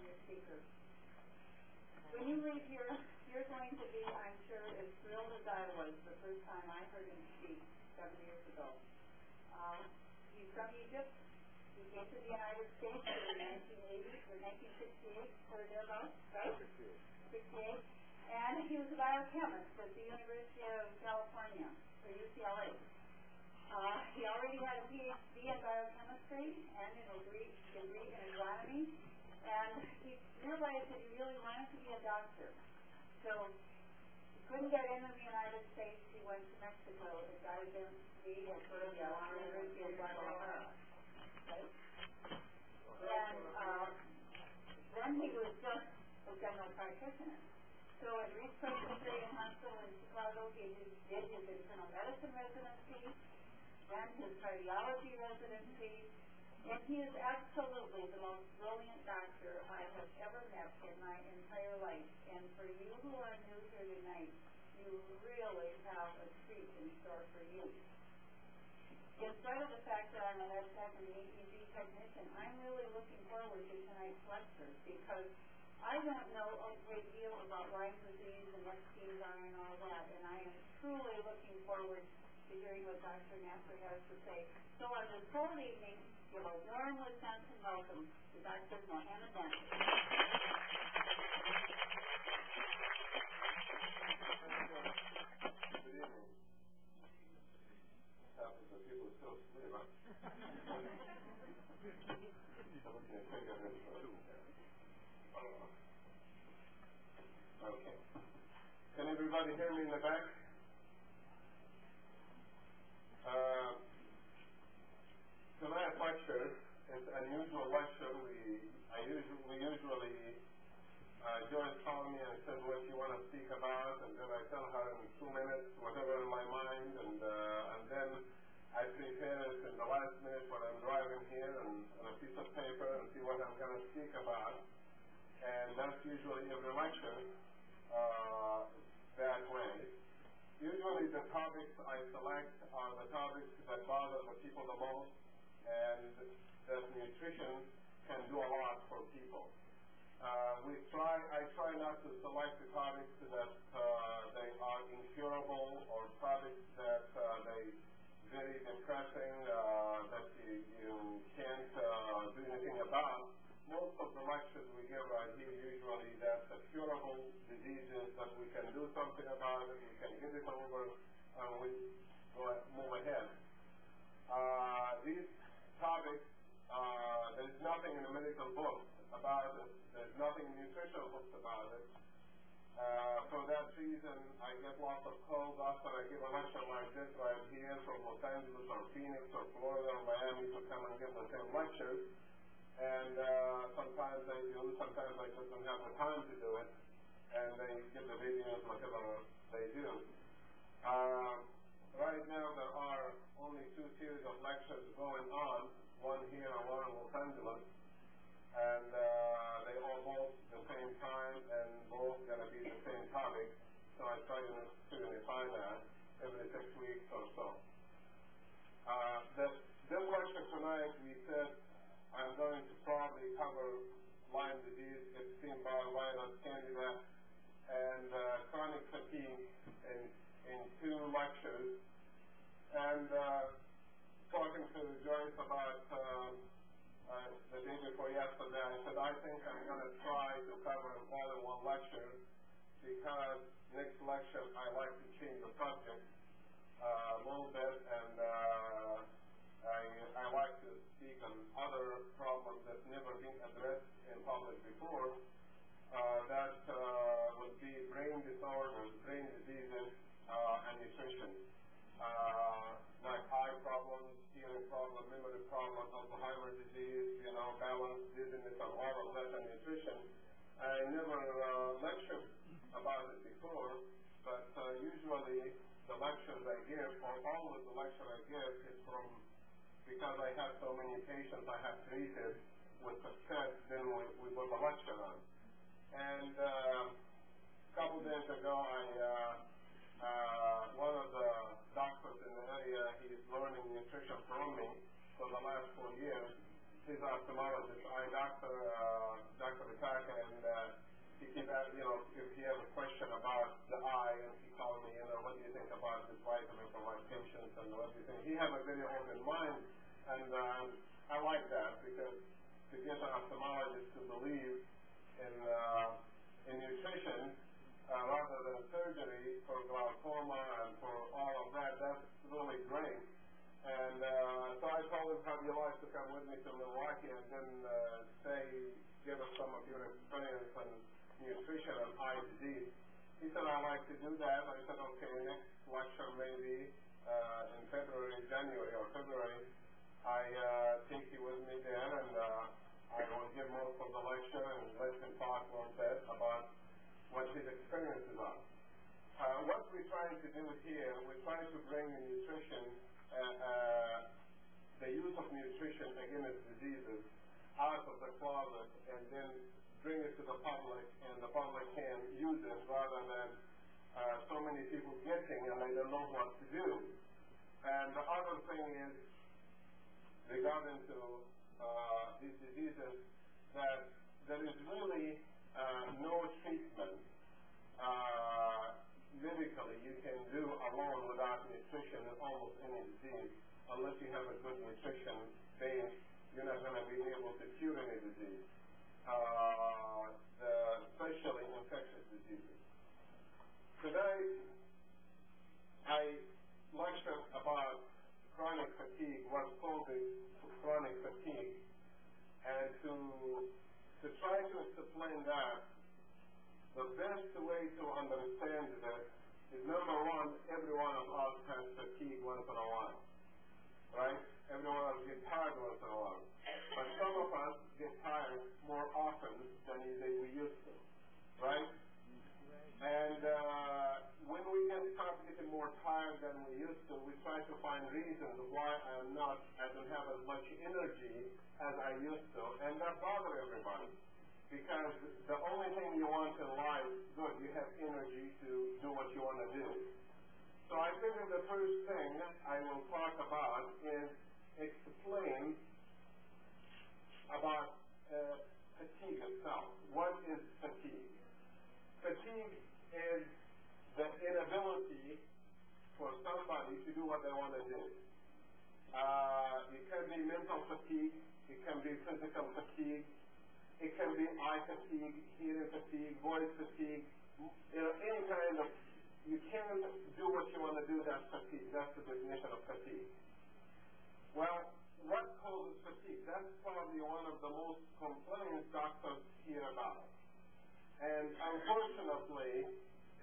your speaker. When you leave here, you're going to be, I'm sure, as thrilled as I was the first time I heard him speak 7 years ago. He's from Egypt. He came to the United States in 1980 or 1968 or thereabouts, right? 68. And he was a biochemist at the University of California, or UCLA. He already had a PhD in biochemistry and in a degree in agronomy, and he realized that he really wanted to be a doctor. So he couldn't get into the United States. He went to Mexico and got his MD at the University of Guadalajara. Right? And then he was just a general practitioner. So at Reese Presbyterian Hospital in Chicago, he did his internal medicine residency, then his cardiology residency, and he is absolutely the most brilliant doctor I have ever met in my entire life. And for you who are new here tonight, you really have a treat in store for you. In spite of the fact that I'm an EdTech and an EEG technician, I'm really looking forward to tonight's lecture because I don't know a great deal about Lyme disease and Epstein Barr and all that, and I am truly looking forward to hearing what Dr. Nasr has to say. So on this whole evening, give a warm Wisconsin welcome to Dr. Mohamed. Good evening. Happens that people still sleep, huh? Okay. Can everybody hear me in the back? Tonight's lecture is an unusual lecture. We usually Joyce called me and said what you want to speak about, and then I tell her in 2 minutes whatever in my mind, and then I prepare it in the last minute when I'm driving here and on a piece of paper and see what I'm going to speak about. And that's usually every lecture that way. Usually the topics I select are the topics that bother the people the most, and that nutrition can do a lot for people. I try not to select the topics that they are incurable or topics that they very depressing that you can't do anything about. Most of the lectures we give right here usually that's the curable diseases that we can do something about it, we can get it over, and we move ahead. These topics, there's nothing in the medical books about it. There's nothing in nutritional books about it. For that reason, I get lots of calls after I give a lecture like this right here from Los Angeles or Phoenix or Florida or Miami to come and give the same lectures. And sometimes they do, sometimes I just don't have the time to do it. And they give the videos, whatever they do. Right now there are only 2 series of lectures going on, one here and one in Los Angeles. And they all both the same time and both going to be the same topic. So I try to unify that every 6 weeks or so. This lecture tonight, we said I'm going to probably cover Lyme disease, Epstein Barr virus, Candida, and chronic fatigue in 2 lectures. And talking to Joyce about the day before yesterday, I said, I think I'm going to try to cover all in one lecture because next lecture I like to change the subject a little bit, and I like to speak on other problems that never been addressed in public before. That would be brain disorders, brain diseases, and nutrition. Like eye problems, hearing problems, memory problems, Alzheimer's disease, balance, dizziness, and all of that, and nutrition. I never lectured about it before, but usually the lectures I give, or always the lecture I give, is from because I have so many patients I have treated with success, then we put the lecture on. And a couple days ago, one of the doctors in the area, he's learning nutrition from me for the last 4 years. He's an ophthalmologist, eye doctor, Dr. if he has a question about the eye, and he calls me, what do you think about this vitamin for my patients, and what do you think? He has a very open mind, and I like that, because to get an ophthalmologist to believe in nutrition rather than surgery for glaucoma and for all of that, that's really great. And so I told him, how do you like to come with me to Milwaukee and then give us some of your experience on nutrition and eye disease? He said, I'd like to do that. I said, okay, next lecture maybe in January or February. I take you with me there, and I will give most of the lecture and let him talk a little bit about what his experiences are. What we're trying to do here, we're trying to bring the nutrition, the use of nutrition against diseases out of the closet and then bring it to the public, and the public can use it rather than so many people guessing and they don't know what to do. And the other thing is, regarding to these diseases, that there is really no treatment medically you can do alone without nutrition in almost any disease. Unless you have a good nutrition base, you're not going to be able to cure any disease, especially infectious diseases. Today, I lecture about chronic fatigue, what's called chronic fatigue, and to try to explain that, the best way to understand this is, number one, every one of us has fatigue once in a while, right? Every one of us gets tired once in a while. But some of us get tired more often than we used to, right? And when we start getting more tired than we used to, we try to find reasons why I don't have as much energy as I used to, and that bothers everybody. Because the only thing you want in life, good, you have energy to do what you want to do. So I think the first thing I will talk about is explain about fatigue itself. What is fatigue? Fatigue is the inability for somebody to do what they want to do. It can be mental fatigue, it can be physical fatigue, it can be eye fatigue, hearing fatigue, voice fatigue, any kind of, you can't do what you want to do, that's fatigue. That's the definition of fatigue. Well, what causes fatigue? That's probably one of the most complaints doctors hear about. And unfortunately,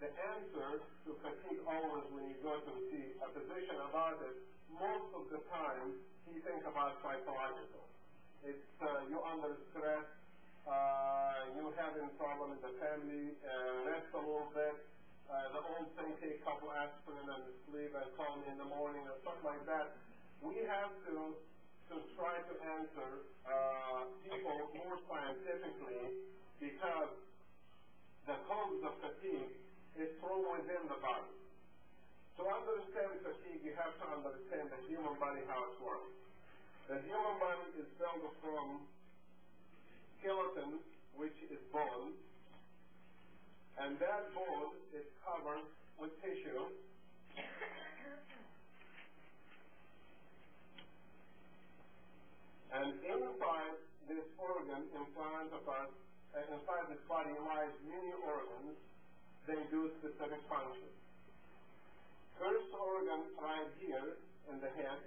the answer to fatigue always, when you go to see a physician about it, most of the time he thinks about psychological. It's you're under stress, you're having problems in the family, rest a little bit, the old thing, take a couple aspirin and sleep and call me in the morning or something like that. We have to try to answer people more scientifically, because the cause of fatigue is from within the body. To understand fatigue, you have to understand the human body, how it works. The human body is built from skeleton, which is bone, and that bone is covered with tissue. And inside this organ, inside this body lies many organs. They do specific functions. First organ right here in the head,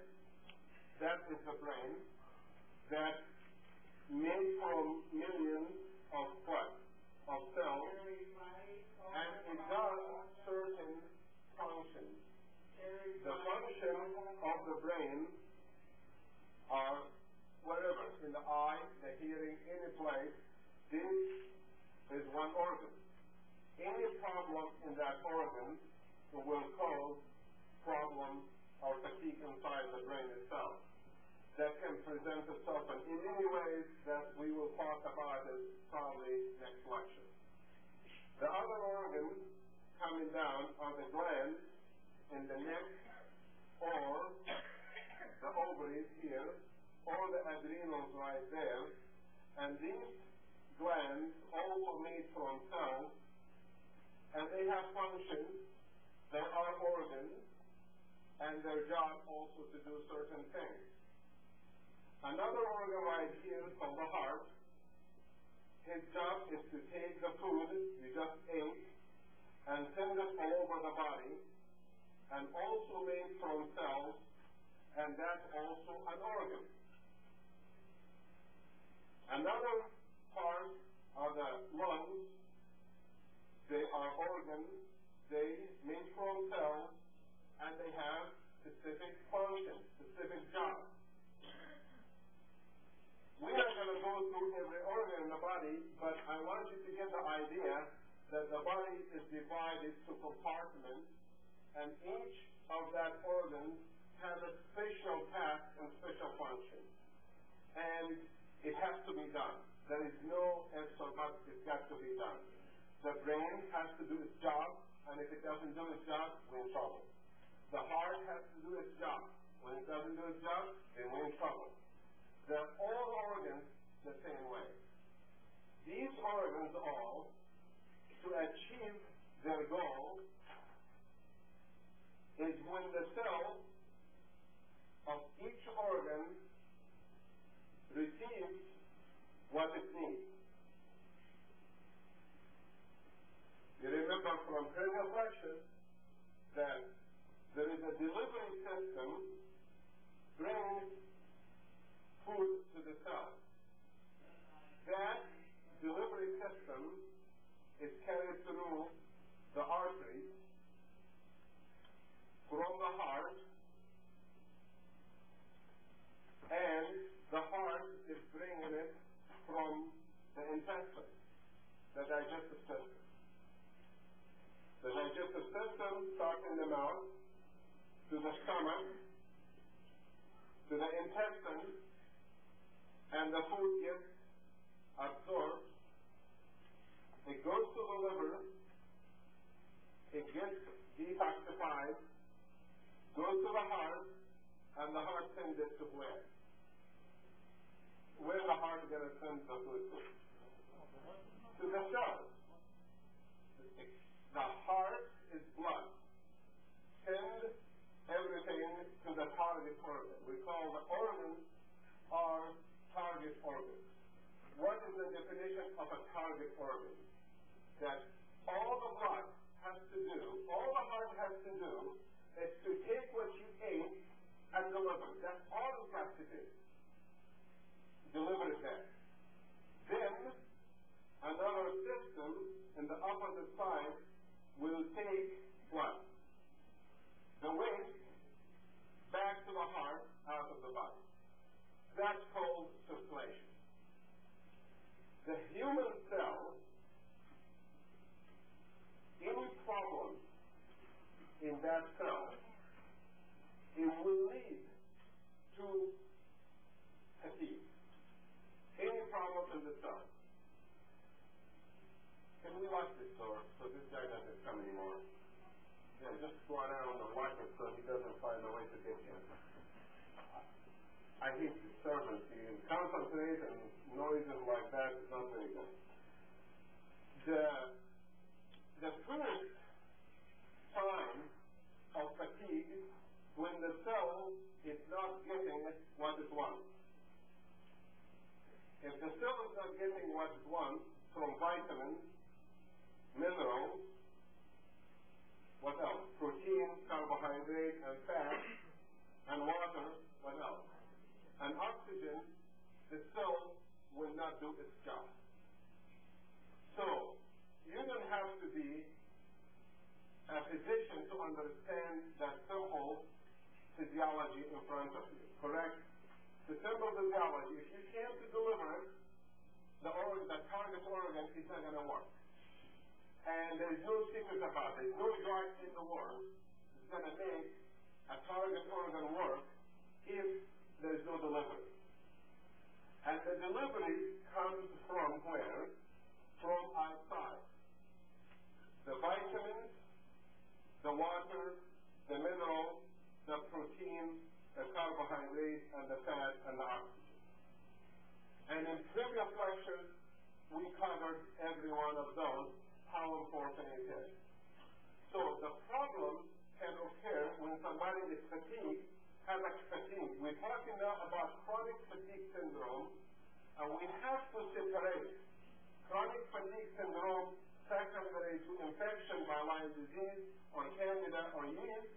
that is the brain, that made from millions of cells, and it does certain functions. The function of the brain are wherever, in the eye, the hearing, any place. This is one organ. Any problem in that organ will cause problems or fatigue inside the brain itself. That can present itself in many ways that we will talk about it probably next lecture. The other organs coming down are the glands in the neck, or the ovaries here, or the adrenals right there. And these glands, all also made from cells, and they have functions. They are organs, and their job also to do certain things. Another organ right here called the heart, his job is to take the food you just ate and send it all over the body, and also made from cells, and that's also an organ. Another part are the lungs. They are organs. They made from cells, and they have specific functions, specific jobs. We are going to go through every organ in the body, but I want you to get the idea that the body is divided to compartments, and each of that organ has a special task and special function. And it has to be done. There is no ifs or buts. It's got to be done. The brain has to do its job, and if it doesn't do its job, we're in trouble. The heart has to do its job. When it doesn't do its job, then we're in trouble. They're all organs the same way. These organs all, to achieve their goal, is when the cell of each organ receives what it needs. You remember from previous lectures that there is a delivery system brings food to the cell. That delivery system is carried through the arteries from the heart, and the heart is bringing it from the intestine, the digestive system. The digestive system starts in the mouth, to the stomach, to the intestine, and the food gets absorbed. It goes to the liver, it gets detoxified, goes to the heart, and the heart sends it to where? Where the heart going to send the food to? To the cells. The heart is blood. Send everything to the target organ. We call the organs are target organs. What is the definition of a target organ? That all the blood has to do, all the heart has to do, is to take what you ate and deliver. That's all it has to do. Deliver it there. Then, another system in the opposite side will take what? The waste back to the heart out of the body. That's called circulation. The human cell, any problem in that cell, it will lead to fatigue. Any problem in the cell. Can we lock this door so this guy doesn't come anymore? Yeah, just go around and lock it so he doesn't find a way to get in. I hate disturbance. You concentrate and noises like that is not very good. The first sign of fatigue when the cell is not getting what it wants. If the cell is not getting what it wants from vitamins, minerals, what else? Protein, carbohydrate, and fat, and water, what else? And oxygen, the cell will not do its job. So, you don't have to be a physician to understand that simple physiology in front of you, correct? The simple physiology, if you can't deliver it, the target organ is not going to work. And there is no secret about it. There's no drug in the world that's going to make a target organ work if there is no delivery. And the delivery comes from where? From outside. The vitamins, the water, the minerals, the protein, the carbohydrate, and the fat, and the oxygen. And in previous lectures, we covered every one of those, how important it is. So the problem can occur when somebody is fatigued, has fatigue. We're talking now about chronic fatigue syndrome, and we have to separate chronic fatigue syndrome secondary to infection by Lyme disease or Candida or yeast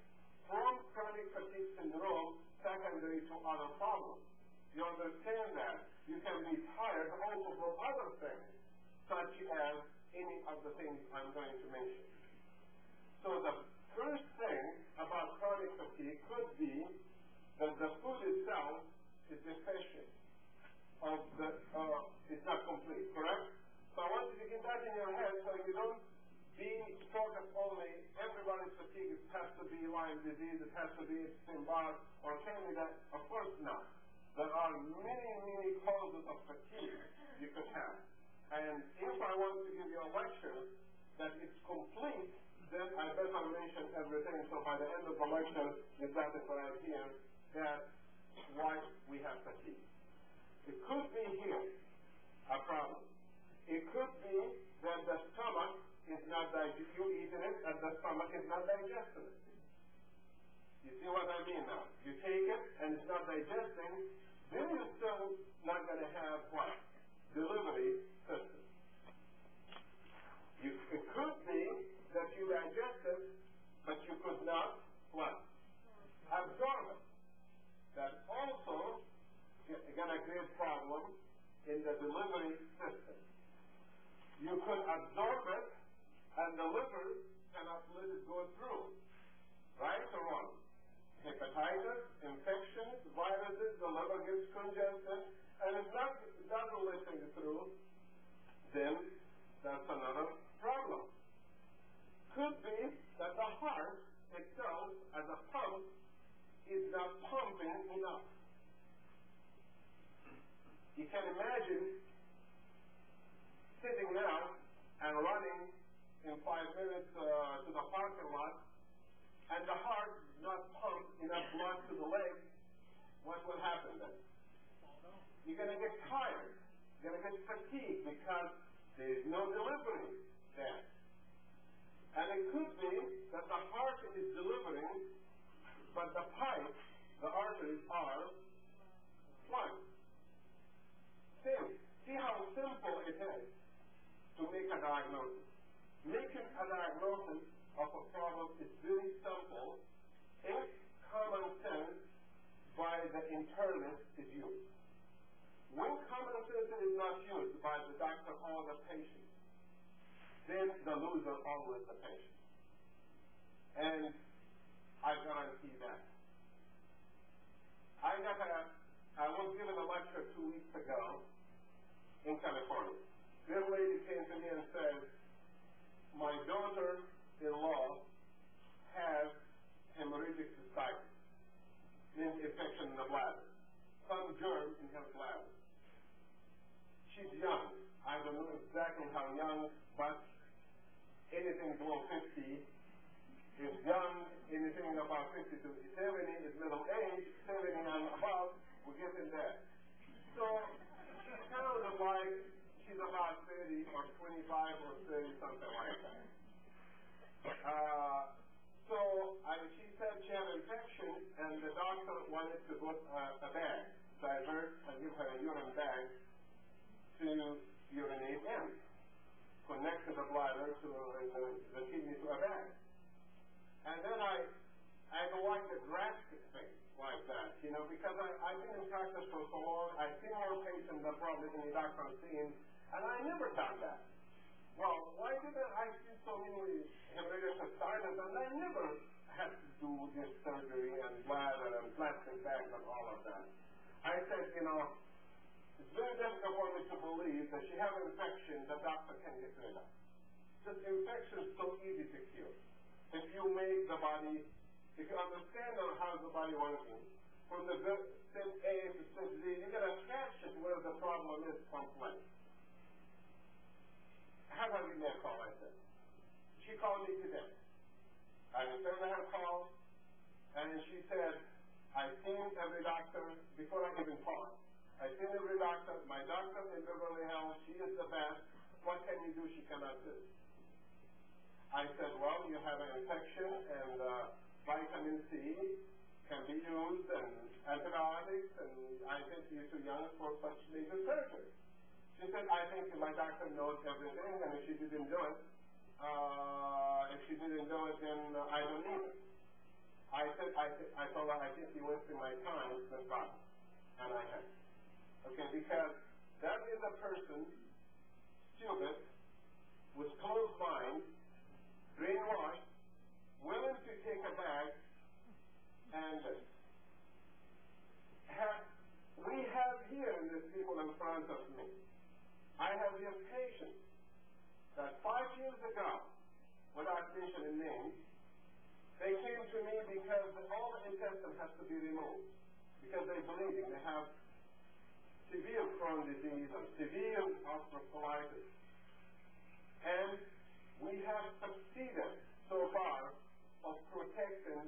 from chronic fatigue syndrome secondary to other problems. You understand that? You can be tired also from other things, such as any of the things I'm going to mention. So the first thing about chronic fatigue could be that the food itself is deficient, it's not complete, correct? So I want you to get that in your head so you don't be focused only, everybody's fatigue has to be Lyme disease, it has to be Epstein Barr or Candida. Of course not. There are many, many causes of fatigue you could have. And if I want to give you a lecture that is complete, then I better mention everything. So by the end of the lecture, you got it right here, that's why we have fatigue. It could be here, a problem. It could be that the stomach is not digesting, you eating it, and the stomach is not digesting it. You see what I mean now? You take it, and it's not digesting, then you're still not going to have what? Delivery system. It could be that you digest it, but you could not, what? Absorb it. That's also going to create problem in the delivery system. You could absorb it, and the liver cannot let it go through. Right or wrong? Hepatitis, infections, viruses, the liver gets congested, and it doesn't let things through, then that's another problem. Could be that the heart itself, as a pump, is not pumping enough. You can imagine sitting now and running in 5 minutes to the parking lot, and the heart does not pump enough blood to the leg. What will happen then? You're going to get tired. You're going to get fatigued because there is no delivery there. And it could be that the heart is delivering, but the pipes, the arteries are plugged. See how simple it is to make a diagnosis. Making a diagnosis of a problem is very simple if common sense by the internist is used. When common sense is not used by the doctor or the patient, then the loser always the patient. And I guarantee that. I was given a lecture 2 weeks ago in California. This lady came to me and said, my daughter-in-law has hemorrhagic cystitis, means infection in the bladder, some germ in her bladder. She's young. I don't know exactly how young, but anything below 50 is young, anything above 50 to 70 is middle age, 70 and above, we're getting there. So she's kind of like, she's about 30 or 25 or 30, something like that. She said she had an infection, and the doctor wanted to put a bag, divert, and give her a urine bag to urinate in, connect to the bladder to the kidney to a bag. And then I don't like the drastic thing like that, because I've been in practice for so long, I've seen more patients than probably any doctor I've seen, and I never done that. Well, why didn't I see so many hemorrhagic cystitis, and I never had to do this surgery and bladder and plastic bags and all of that? I said, it's very difficult for me to believe that she has an infection the doctor can get rid of. This infection is so easy to cure. If you make the body, if you understand how the body working, from the step A to step Z, you're going to catch it where the problem is someplace. Have her give me a call, I said. She called me today. I returned her call, and she said, I've seen every doctor before I even called. I've seen every doctor. My doctor in Beverly Hills, she is the best. What can you do? She cannot do. I said, well, you have an infection, and vitamin C can be used, and antibiotics, and I think you're too young for such major surgery. She said, I think my doctor knows everything, and if she didn't do it, then I don't need it. I told her, I think you're wasting my time, but God. And I have. Okay, because that is a person, stupid, with closed mind, brainwashed, willing to take a bag, and we have here in these people in front of me, I have here patients that 5 years ago, without mentioning names, they came to me because all the intestine has to be removed, because they're bleeding. They have severe Crohn's disease and severe ulcerative colitis. And we have succeeded so far of protecting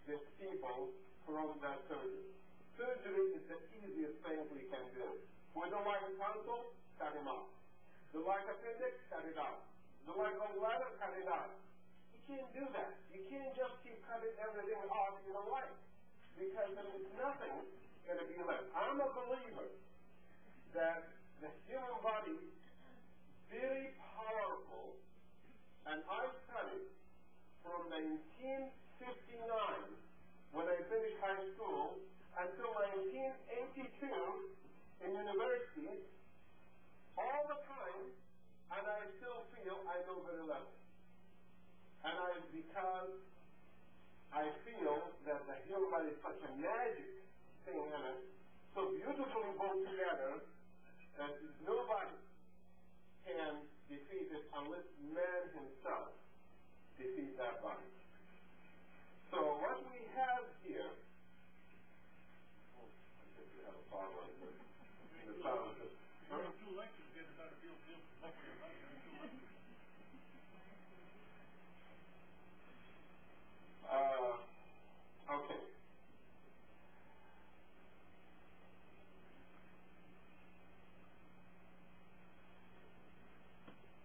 these people from that surgery. Surgery is the easiest thing we can do. We don't like a tonsil, cut him off. Don't like appendix, cut it out. Don't like gallbladder, cut it out. You can't do that. You can't just keep cutting everything off you don't like, because there is nothing going to be left. I'm a believer that the human body is very powerful, and I studied from 1959, when I finished high school, until 1982 in university, all the time, and I still feel I know very little. And because I feel that the human body is such a magic thing in it, so beautifully put together, that nobody can defeat it unless man himself defeats that body. So what we have here, I guess we have a problem in the sound system. Okay.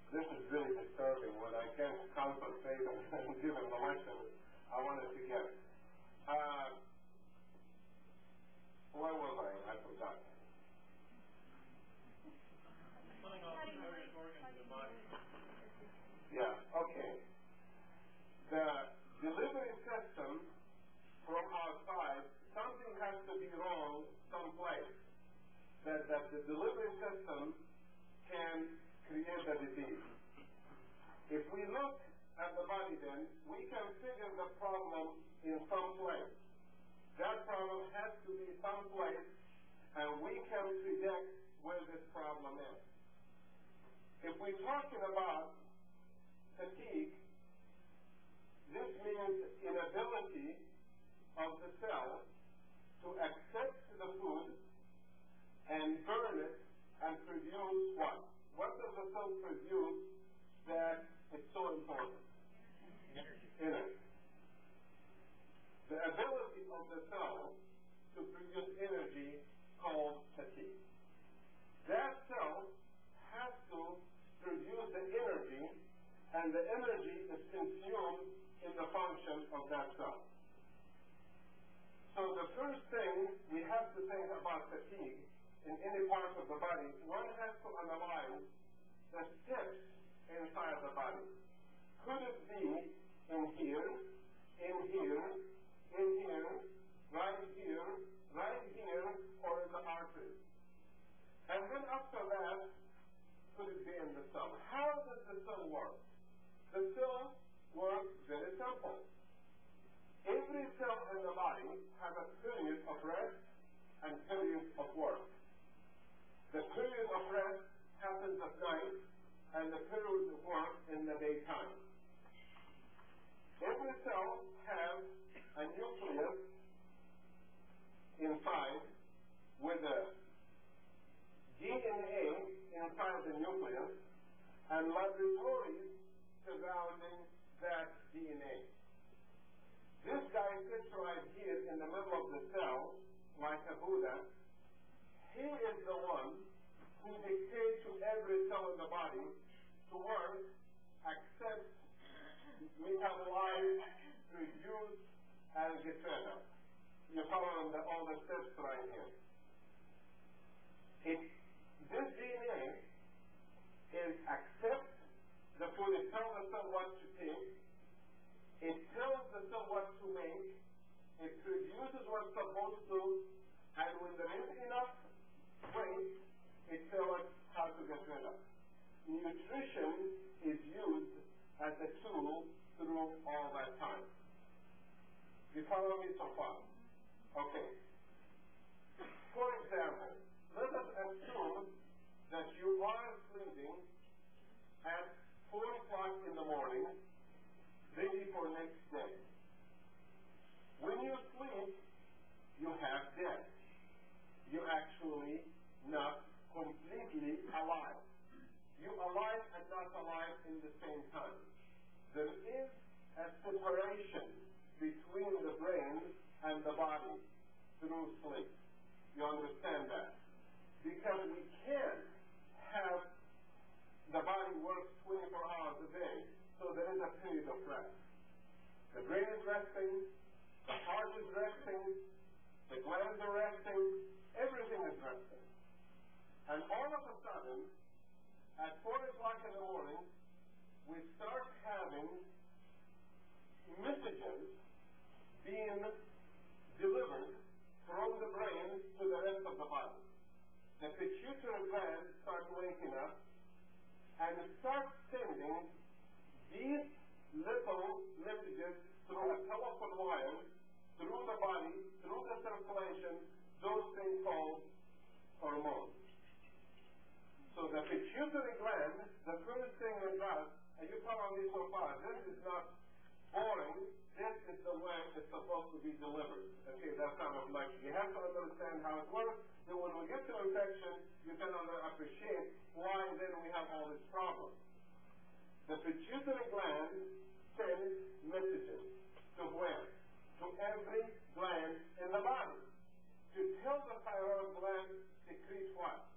This is really disturbing when I can't concentrate and give him the lesson I wanted to get. Where was I? I forgot. Yeah, okay. The delivery system from outside, something has to be wrong someplace. That the delivery system can create the disease. If we look at the body then, we can figure the problem in some place. That problem has to be someplace, and we can predict where this problem is. If we're talking about fatigue, this means inability of the cell to accept the food and burn it and produce what? What does the cell produce that is so important? Energy. The ability of the cell to produce energy called fatigue. That cell has to produce the energy, and the energy is consumed in the function of that cell. So the first thing we have to think about fatigue in any part of the body, one has to analyze the steps inside the body. Could it be in here, in here, in here, right here, right here, or in the artery? And then after that, could it be in the cell? How does the cell work? The cell works very simple. Every cell in the body has a period of rest and period of work. The period of rest happens at night, and the period of work in the daytime. Every cell has a nucleus inside with a DNA inside the nucleus and laboratories surrounding that DNA. This guy sits right here in the middle of the cell, like a Buddha. He is the one who dictates to every cell in the body to work, accept, metabolize, produce, and get rid of. You're following all the steps right here. This DNA is accept the food. It tells the cell what to take. It tells the cell what to make. It produces what's supposed to. And when there is enough waste, it tells us how to get rid of. Nutrition is used as a tool through all that time. You follow me so far? Okay. For example, let us assume that you are sleeping at 4 o'clock in the morning, ready for next day. When you sleep, you have death. You're actually not completely alive. You're alive and not alive in the same time. There is a separation between the brain and the body through sleep. You understand that? Because we can't have the body work 24 hours a day, so there is a period of rest. The brain is resting, the heart is resting, the glands are resting, everything is resting. And all of a sudden, at 4 o'clock in the morning, we start having messages being delivered from the brain to the rest of the body. The pituitary gland starts waking up and starts sending these little messages through a telephone wire, through the body, through the circulation, those things called hormones. So the pituitary gland, the first thing it does, and you follow me so far, this is not boring, this is the way it's supposed to be delivered. Okay, that's kind of like, you have to understand how it works, then when we get to infection, you can appreciate why then we have all these problems. The pituitary gland sends messages to where? To every gland in the body. To tell the thyroid gland secrete what?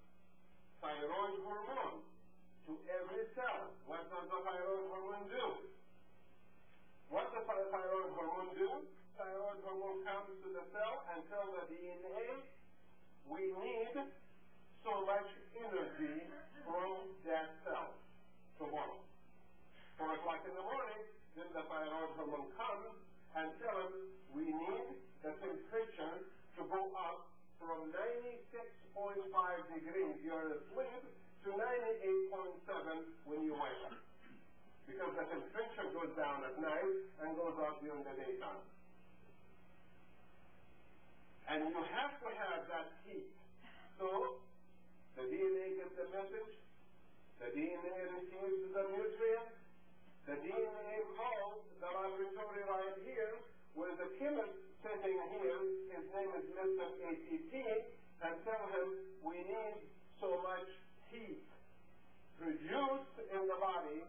Thyroid hormone. To every cell. What does the thyroid hormone do? What does the thyroid hormone do? Thyroid hormone comes to the cell and tells the DNA, we need so much energy from that cell tomorrow. 4 o'clock in the morning, then the thyroid hormone comes and tells us we need the temperature to go up from 96.5 degrees you're asleep to 98.7 when you wake up. Because the temperature goes down at night and goes up during the daytime. And you have to have that heat. So, the DNA gets the message, the DNA receives the nutrients, the DNA calls the laboratory right here, where the chemist sitting here, his name is Mr. ATP, and tell him we need so much heat produced in the body,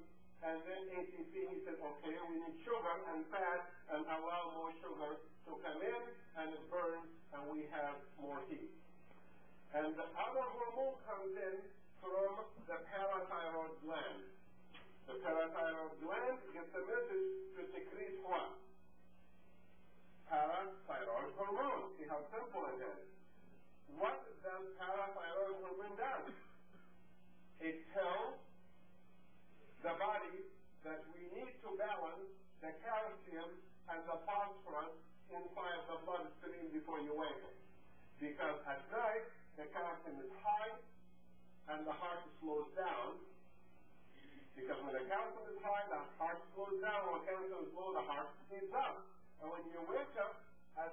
and then ATP, he said, okay, we need sugar and fat, and allow more sugar to come in, and it burns, and we have more heat. And the other hormone comes in from the parathyroid gland. The parathyroid gland gets a message to secrete what? Parathyroid hormone. See how simple it is. What does parathyroid hormone do? It tells the body that we need to balance the calcium and the phosphorus inside the bloodstream before you wake up. Because at night, the calcium is high and the heart slows down. Because when the calcium is high, the heart slows down. When the calcium is low, the heart speeds up. And when you wake up, as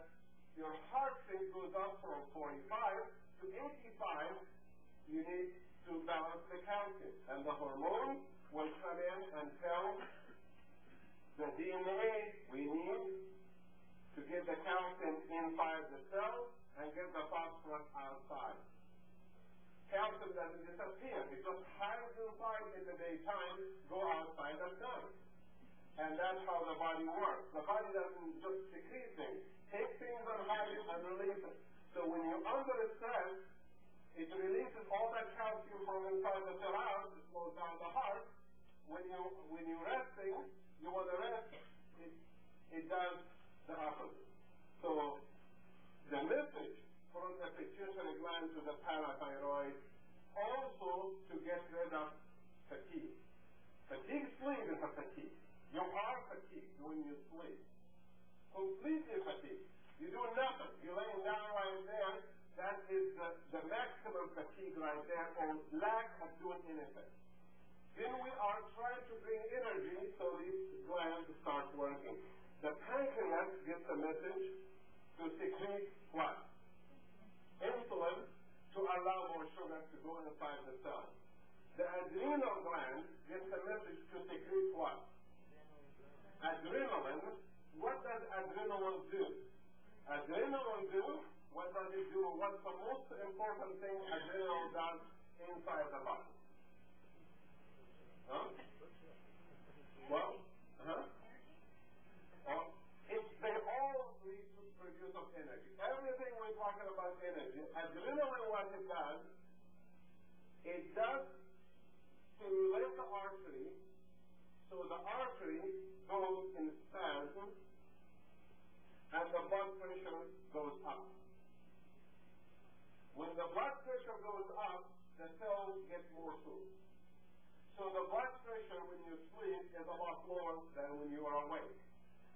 your heart rate goes up from 45 to 85, you need to balance the calcium. And the hormone will come in and tell the DNA we need to get the calcium inside the cell and get the phosphorus outside. Calcium doesn't disappear. It just hides inside in the daytime, go outside at night. And that's how the body works. The body doesn't just secrete things. Take things and hide it and release it. So when you're under stress, it releases all that calcium from inside the cell out, it slows down the heart, when you're resting, you want to rest, it does the opposite. So the message from the pituitary gland to the parathyroid also to get rid of fatigue. Fatigue sleep is a fatigue. You are fatigued when you sleep. Completely fatigued. You do nothing. You're laying down right there. That is the maximum fatigue right there, or lack of doing anything. Then we are trying to bring energy so these glands start working. The pancreas gets a message to secrete what? Insulin to allow more sugar to go inside the cell. The adrenal gland gets a message to secrete what? Adrenaline. What does adrenaline do? Adrenaline do, what does it do? What's the most important thing adrenaline does inside the body? Huh? Well, they all produce of energy. Everything we're talking about energy. Adrenaline, what it does stimulate the artery, so the artery goes in spasm, and the blood pressure goes up. When the blood pressure goes up, the cells get more food. So the blood pressure when you sleep is a lot lower than when you are awake.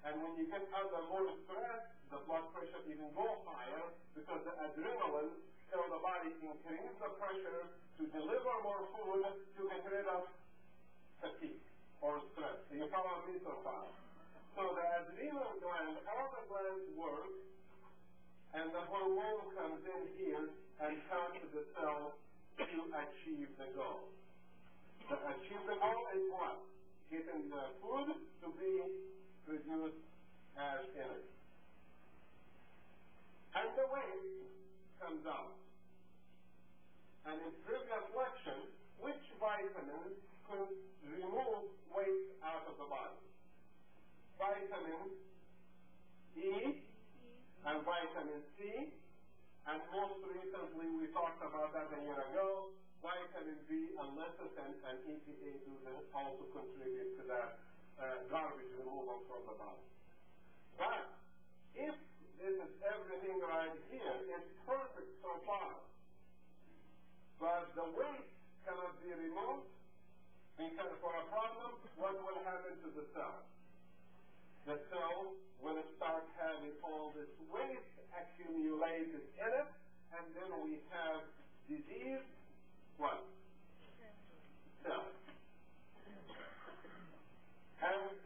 And when you get under more stress, the blood pressure even goes higher because the adrenaline tells the body increase the pressure to deliver more food to get rid of fatigue or stress. Do you follow me so far? So the adrenal gland, all the glands work, and the hormone comes in here and comes to the cell to achieve the goal. To achieve the goal is what? Getting the food to be produced as energy. And the waste comes out. And in previous lecture, which vitamins could remove waste out of the body? Vitamin E and vitamin C, and most recently we talked about that a year ago, vitamin B and lecithin and EPA do also contribute to that garbage removal from the body. But if this is everything right here, it's perfect so far. But the waste cannot be removed because for a problem, what will happen to the cell? The cell will start having all this waste accumulated in it, and then we have disease, what? Cells. And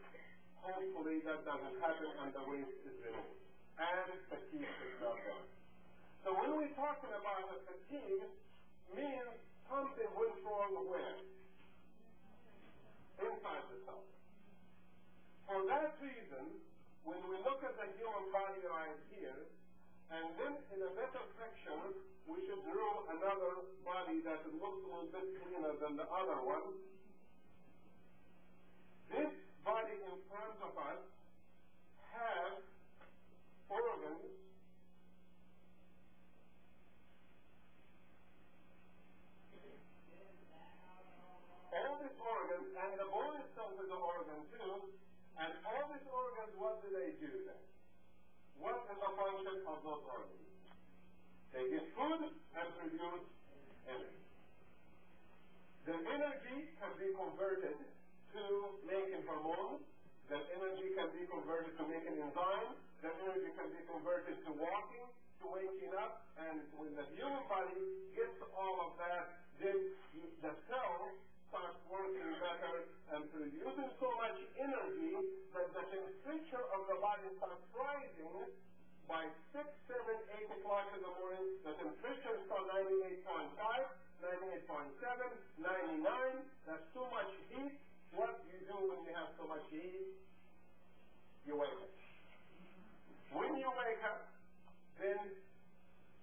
hopefully that doesn't happen and the waste is removed. And fatigue is not done. So when we're talking about the fatigue, means something went wrong where? Inside the cell. For that reason, when we look at the human body right here, and then in a better section, we should draw another body that looks a little bit cleaner than the other one. This body in front of us has organs all these organs, and the bone itself is an organ too, and all these organs, what do they do then? What is the function of those organs? They get food and produce energy. The energy can be converted to making hormones. The energy can be converted to making enzymes. The energy can be converted to walking, to waking up. And when the human body gets all of that, then the cell starts working better and producing so much energy that the temperature of the body starts rising. By 6, 7, 8 o'clock in the morning, the temperature is from 98.5, 98.7, 99. That's too much heat. What do you do when you have so much heat? You wake up. When you wake up, then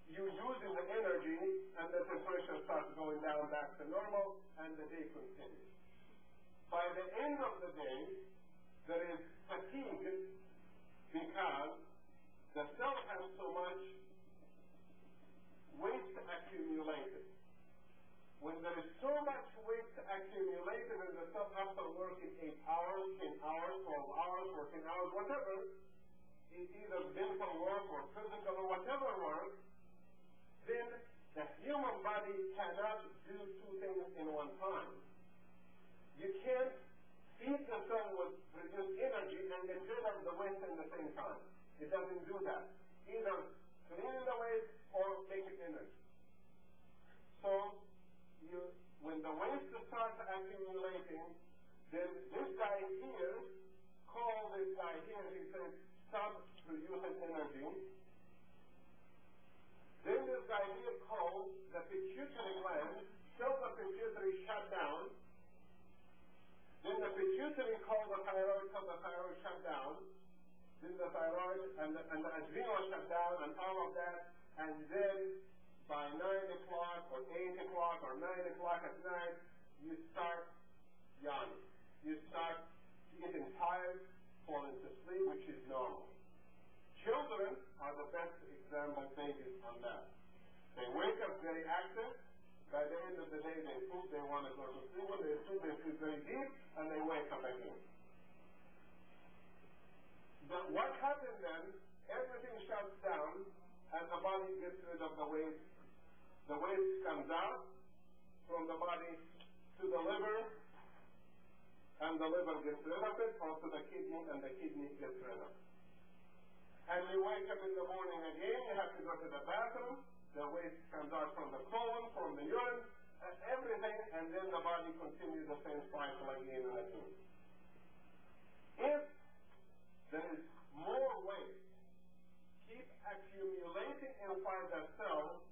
you're using the energy and the temperature starts going down back to normal and the day continues. By the end of the day, there is fatigue because the cell has so much waste accumulated. When there is so much waste accumulated in the cell after working 8 hours, 10 hours, 12 hours, 14 hours, whatever, it's either mental work or physical or whatever work, then the human body cannot do two things in one time. You can't feed the cell with produce energy and get rid of the waste at the same time. It doesn't do that. Either clean the waste or make it energy. So, when the waste starts accumulating, then this guy here, call this guy here, he says, stop producing energy. Then this guy here calls the pituitary gland, tells the pituitary shut down. Then the pituitary calls the thyroid, tells the thyroid shut down. Then the thyroid and the adrenal shut down and all of that. And then by 9 o'clock or 8 o'clock or 9 o'clock at night, you start yawning. You start getting tired, falling to sleep, which is normal. Children are the best example babies on that. They wake up very active. By the end of the day, they poop, they want to go to sleep. When they sleep, they sleep very deep, and they wake up again. But what happens then, everything shuts down, and the body gets rid of the waste. The waste comes out from the body to the liver, and the liver gets rid of it, or to the kidney, and the kidney gets rid of it. And you wake up in the morning again, you have to go to the bathroom, the waste comes out from the colon, from the urine, and everything, and then the body continues the same cycle again and again. If there is more waste keep accumulating inside that cell,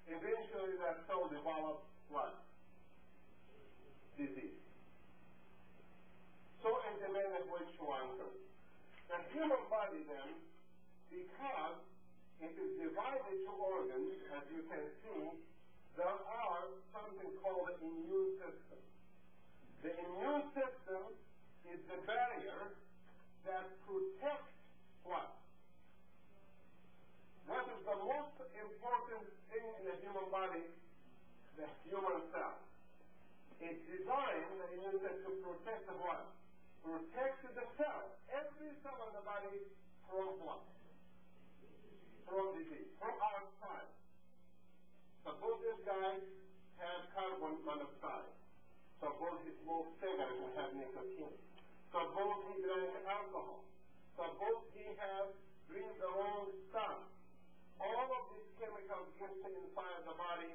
eventually that cell develops what? Disease. So it depends which one. The human body then, because it is divided to organs, as you can see, there are something called the immune system. The immune system is the barrier that protects what? What is the most important thing in the human body? The human cell. It's designed, the immune system, to protect the what? Protect the cell. Every cell in the body from what? From disease, from outside. Suppose this guy has carbon monoxide. Suppose he smokes cigarettes and has nicotine. Suppose he drank alcohol. Suppose he has breathed the wrong stuff. All of these chemicals get inside the body,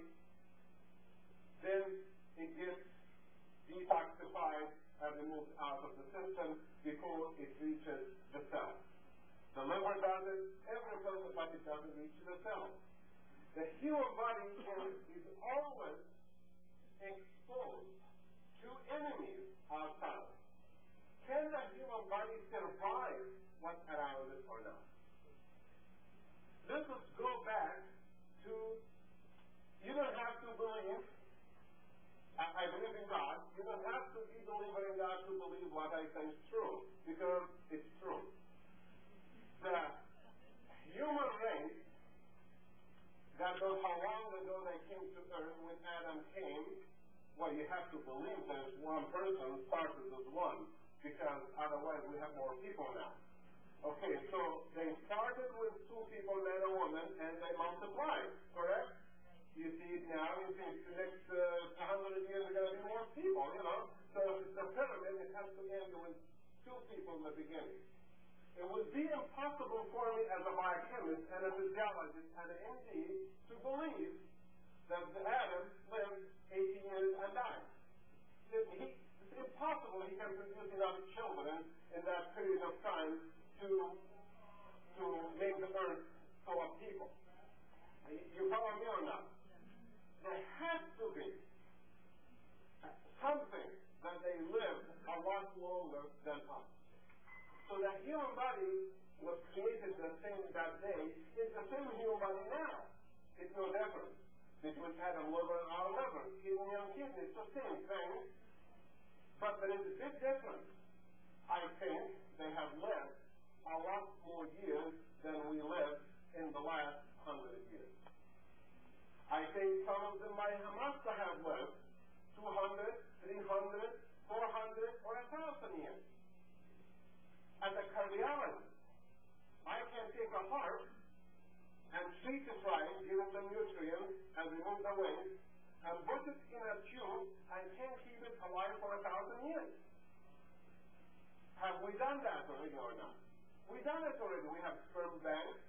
then it gets detoxified and removed out of the system before it reaches the cell. The liver does it, every cell, but it doesn't reach the cell. The human body is always exposed to enemies outside. Can the human body survive what's around it or not? Let us go back to, you don't have to believe, I believe in God, you don't have to be a believer in God to believe what I say is true, because it's true. The human race, God knows how long ago they came to earth when Adam came. Well, you have to believe there's one person started as one, because otherwise we have more people now. Okay, so they started with 2 people, man and woman, and they multiplied, correct? You see it now, you see the next 100 years are going to be more people, you know. So if it's a pyramid, it has to end with 2 people in the beginning. It would be impossible for me as a biochemist and a physiologist and an MD to believe that Adam lived 80 years and died. It's impossible he can produce enough children in that period of time to make the earth full of people. You follow me or not? There has to be something that they lived a lot longer than us. So the human body was created the same that day. It's the same human body now. It's no difference between Adam liver and our liver, kidney and kidney. It's the same thing. But there is a big difference. I think they have lived a lot more years than we lived in the last 100 years. I think some of them might must have lived 200, 300, 400, or 1,000 years. As a cardiologist, I can take a heart and treat it right, give it the nutrients, and remove the waste, and put it in a tube and can keep it alive for 1,000 years. Have we done that already or not? We've done it already. We have sperm banks,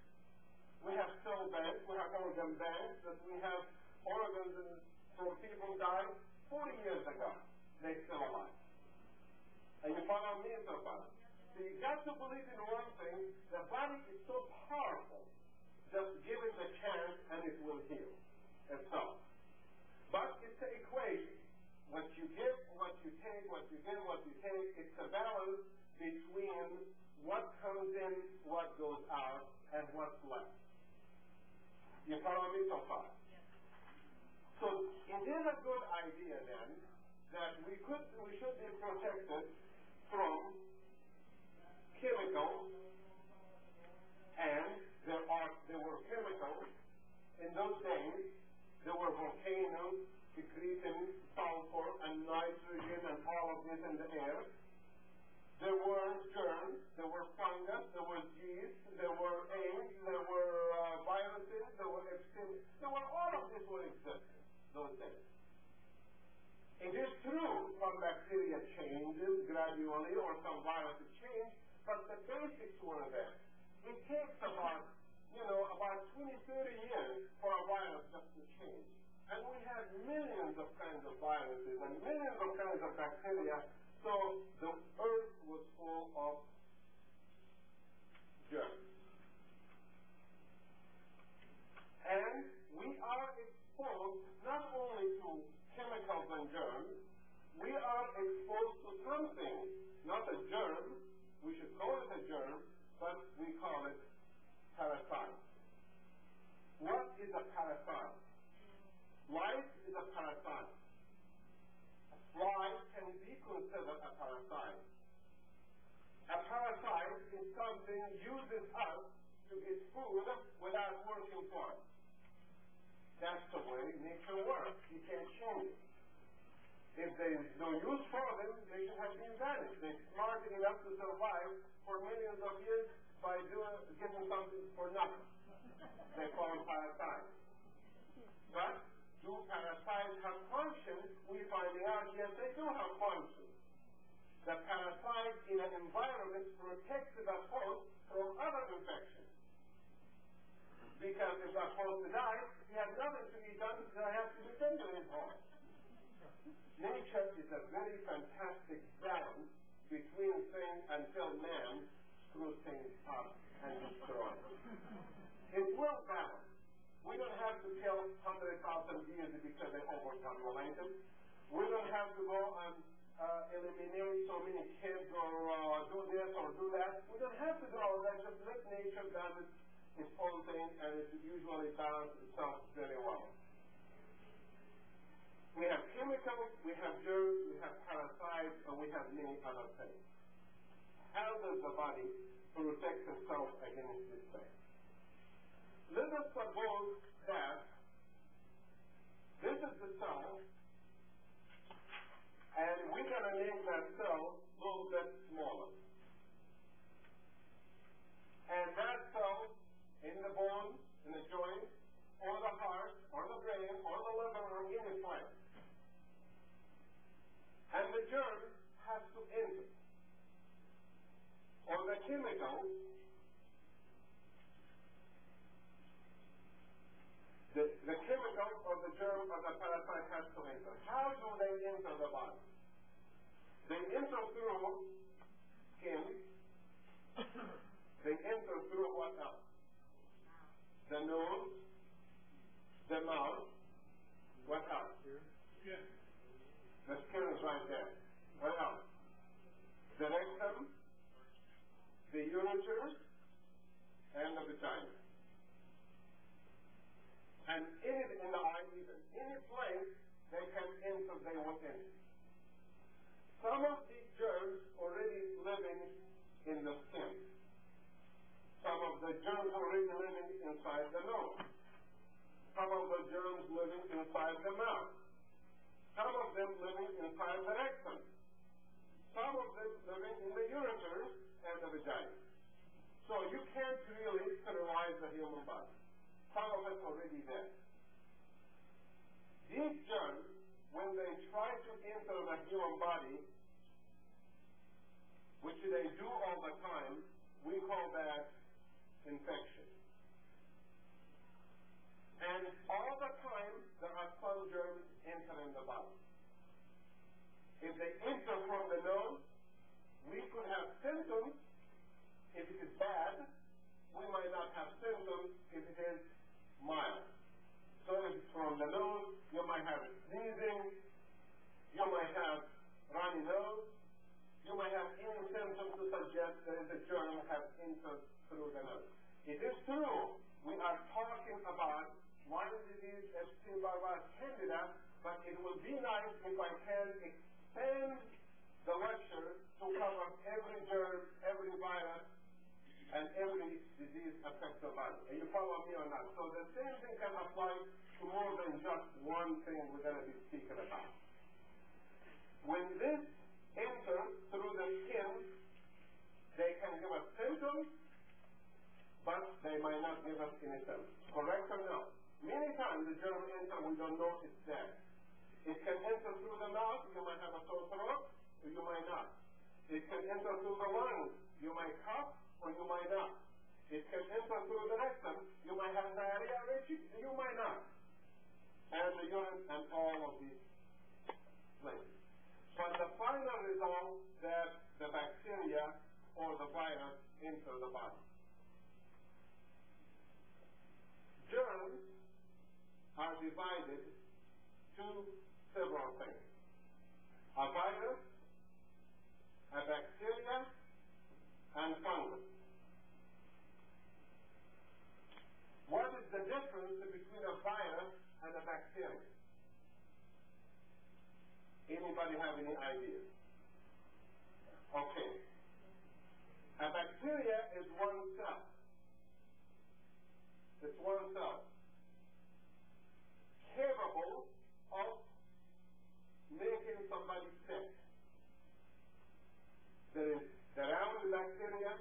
we have cell banks, we have organ banks, that we have organs from people died 40 years ago. They're still alive. And you follow me so far? So you got to believe in one thing, the body is so powerful. Just give it a chance and it will heal itself. But it's an equation. What you give, what you take, what you give, what you take, it's a balance between what comes in, what goes out, and what's left. You follow me so far? Yes. So it is a good idea then that we should be protected from chemicals, and there were chemicals in those days. There were volcanoes secreting sulfur and nitrogen and all of this in the air. There were germs, there were fungus, there was yeast, there were AIDS, there were viruses, there were Epstein. All of this were existing those days. It is true some bacteria changes gradually or some viruses change, but the basics were there. It takes about 20, 30 years for a virus just to change. And we had millions of kinds of viruses and millions of kinds of bacteria, so the earth was full of germs. And we are exposed not only to chemicals and germs, we are exposed to something, not a germ, we should call it a germ, but we call it parasite. What is a parasite? Life is a parasite. A fly can be considered a parasite. A parasite is something uses us to get food without working for it. That's the way nature works. You can't change it. If there is no use for them, they should have been vanished. They're smart enough to survive for millions of years by giving something for nothing. They call them parasites. But do parasites have function? We're finding out, yes, they do have function. The parasite in an environment protects the host from other infections. Because if that host dies, he has nothing to be done, so I have to defend his home. Nature is a very fantastic balance between things until man screws things up and destroys it. It will balance. We don't have to kill 100,000 deers because they overpopulated. We don't have to go and eliminate so many kids or do this or do that. We don't have to do all that. Just let nature do its own thing, and it usually balances itself very well. We have chemicals, we have germs, we have parasites, and we have many other things. How does the body protect itself against this thing? Let us suppose that this is the cell, and we're going to make that cell a little bit smaller. And that cell in the bone, in the joint, or the heart, or the brain, or the liver, or any place. And the germ has to enter. Or the chemicals, the chemical or the germ or the parasite has to enter. How do they enter the body? They enter through skin. They enter through what else? The nose, the mouth, what else? Skin. The skin is right there. What else? The rectum, the ureters, and the vagina. And in the eye, even any place they can enter, they will enter. Some of these germs already living in the skin. Some of the germs already living inside the nose. some of the germs living inside the mouth, some of them living inside the rectum, some of them living in the ureters and the vagina. So you can't really sterilize the human body. Some of it's already there. These germs, when they try to enter the human body, which they do all the time, we call that infection. And all the time, there are some germs entering the body. If they enter from the nose, we could have symptoms. If it is bad, we might not have symptoms if it is mild. So if it's from the nose, you might have sneezing, you might have runny nose, you might have any symptoms to suggest there is a germ has entered through the nose. It is true, we are talking about Lyme disease, Epstein Barr, Candida, but it would be nice if I can expand the lecture to cover every germ, every virus, and every disease affects the body. And you follow me or not? So the same thing can apply to more than just one thing we're going to be speaking about. When this enters through the skin, they can give us symptoms, but they might not give us any symptoms. Correct or no? Many times the germ enters, we don't know it's there. It can enter through the mouth, you might have a sore throat, or you might not. It can enter through the lungs, you might cough, or you might not. It can enter through the rectum, you might have diarrhea, or you might not. And the urine and all of these places. But the final result that the bacteria or the virus enter the body. Germs are divided to several things. A virus, a bacteria, and fungus. What is the difference between a virus and a bacteria? Anybody have any idea? Okay. A bacteria is one cell. It's one cell. Capable of making somebody sick. There is the round bacteria.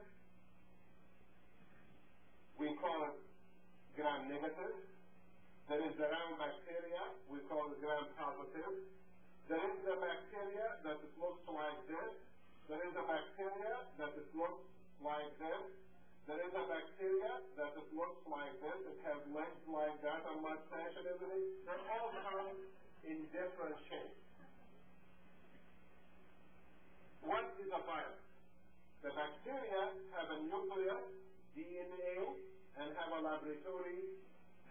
We call it gram-negative. There is the round bacteria. We call it gram-positive. There is the bacteria that looks like this. There is a bacteria that looks like this. There is a bacteria that looks like this. It has legs like that, a mustache and everything. They all come in different shapes. What is a virus? The bacteria have a nucleus, DNA, and have a laboratory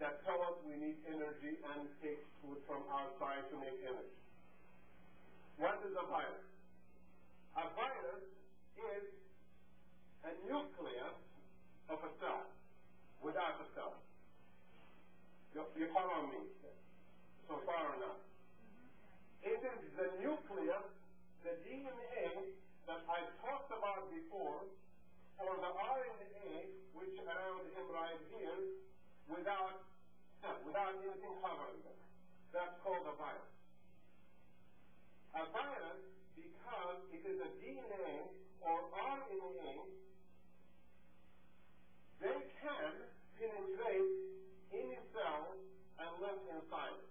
that tell us we need energy and take food from outside to make energy. What is a virus? A virus is a nucleus of a cell without a cell. You follow me so far or not? It is the nucleus, the DNA that I talked about before, or the RNA, which around him right here, without anything covering them. That's called a virus. A virus, because it is a DNA or RNA, they can penetrate any cell and live inside it.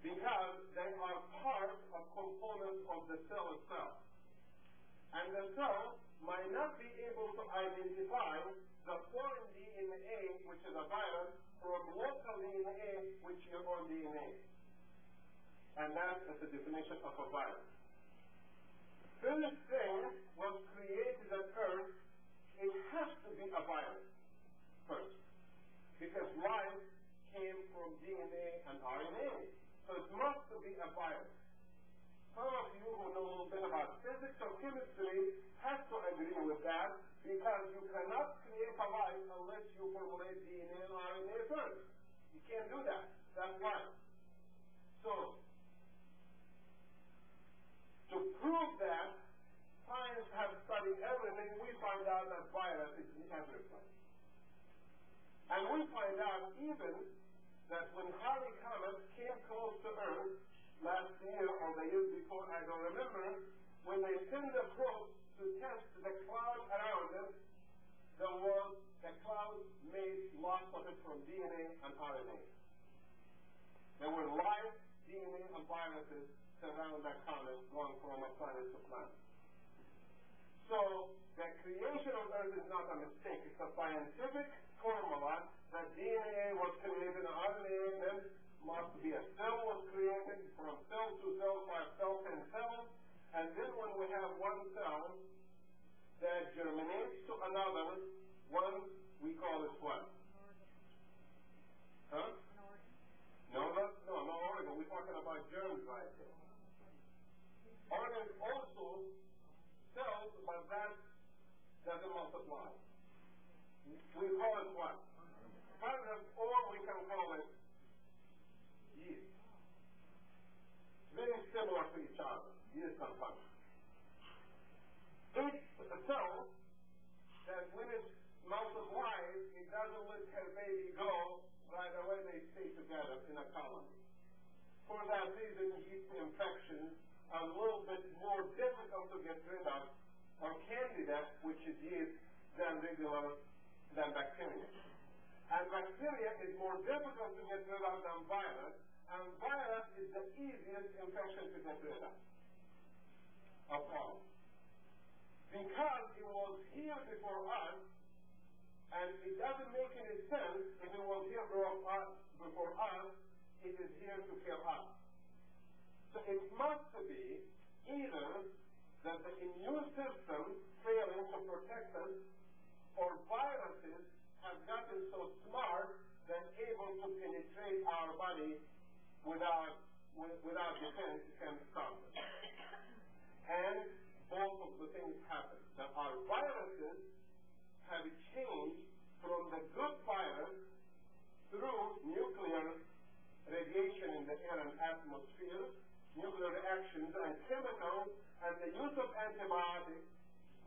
Because they are part of components of the cell itself. And the cell might not be able to identify the foreign DNA, which is a virus, from local DNA, which is your own DNA. And that is the definition of a virus. This thing was created on Earth. It has to be a virus first. Because life came from DNA and RNA. So it must be a virus. Some of you who know a little bit about physics or chemistry have to agree with that, because you cannot create a life unless you formulate DNA and RNA first. You can't do that. That's life. So, to prove that, science has studied everything. We find out that virus is in every place. And we find out even that when Halley Comet came close to Earth last year or the year before, I don't remember, when they sent the probe to test the cloud around it, the cloud made lots of it from DNA and RNA. There were live DNA and viruses around that comet going from a planet to planet. So the creation of Earth is not a mistake. It's a scientific formula that DNA was created, RNA, then must be a cell was created, from cell to cell, 5 cells, 10 cells, and then when we have one cell that germinates to another, one, we call it what? Huh? No organ. We're talking about germs right here. Organs also cells, but that doesn't multiply. We call it what? Fungus, or we can call it yeast. Very similar to each other, yeast and fungus. It's a cell that when it multiplies, it doesn't let her baby go right away, they stay together in a colony. For that reason, yeast infections are a little bit more difficult to get rid of, or candida, which is yeast, than bacteria. And bacteria is more difficult to get rid of than virus, and virus is the easiest infection to get rid of all. Because it was here before us, and it doesn't make any sense if it was here before us, it is here to kill us. So it must be either that the immune system failing to protect us, or viruses have gotten so smart that able to penetrate our body without defense can stop it. And both of the things happen. That our viruses have changed from the good virus through nuclear radiation in the air and atmosphere, nuclear reactions and chemicals, and the use of antibiotics.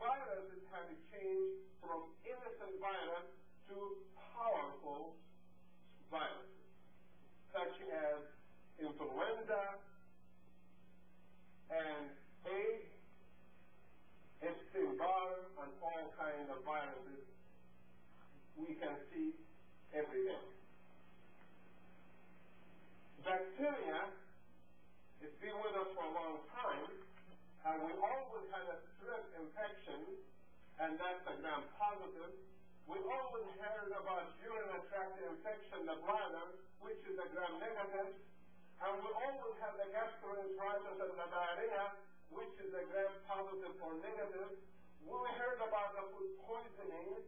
Viruses have changed from innocent virus to powerful viruses, such as influenza and AIDS, Epstein Barr, and all kinds of viruses we can see every day. Bacteria has been with us for a long time, and we always had a strep infection, and that's a gram-positive. We always heard about urinary tract infection, the bladder, which is a gram-negative, and we always have the gastroenteritis and the diarrhea, which is a gram-positive or negative. We heard about the food poisoning,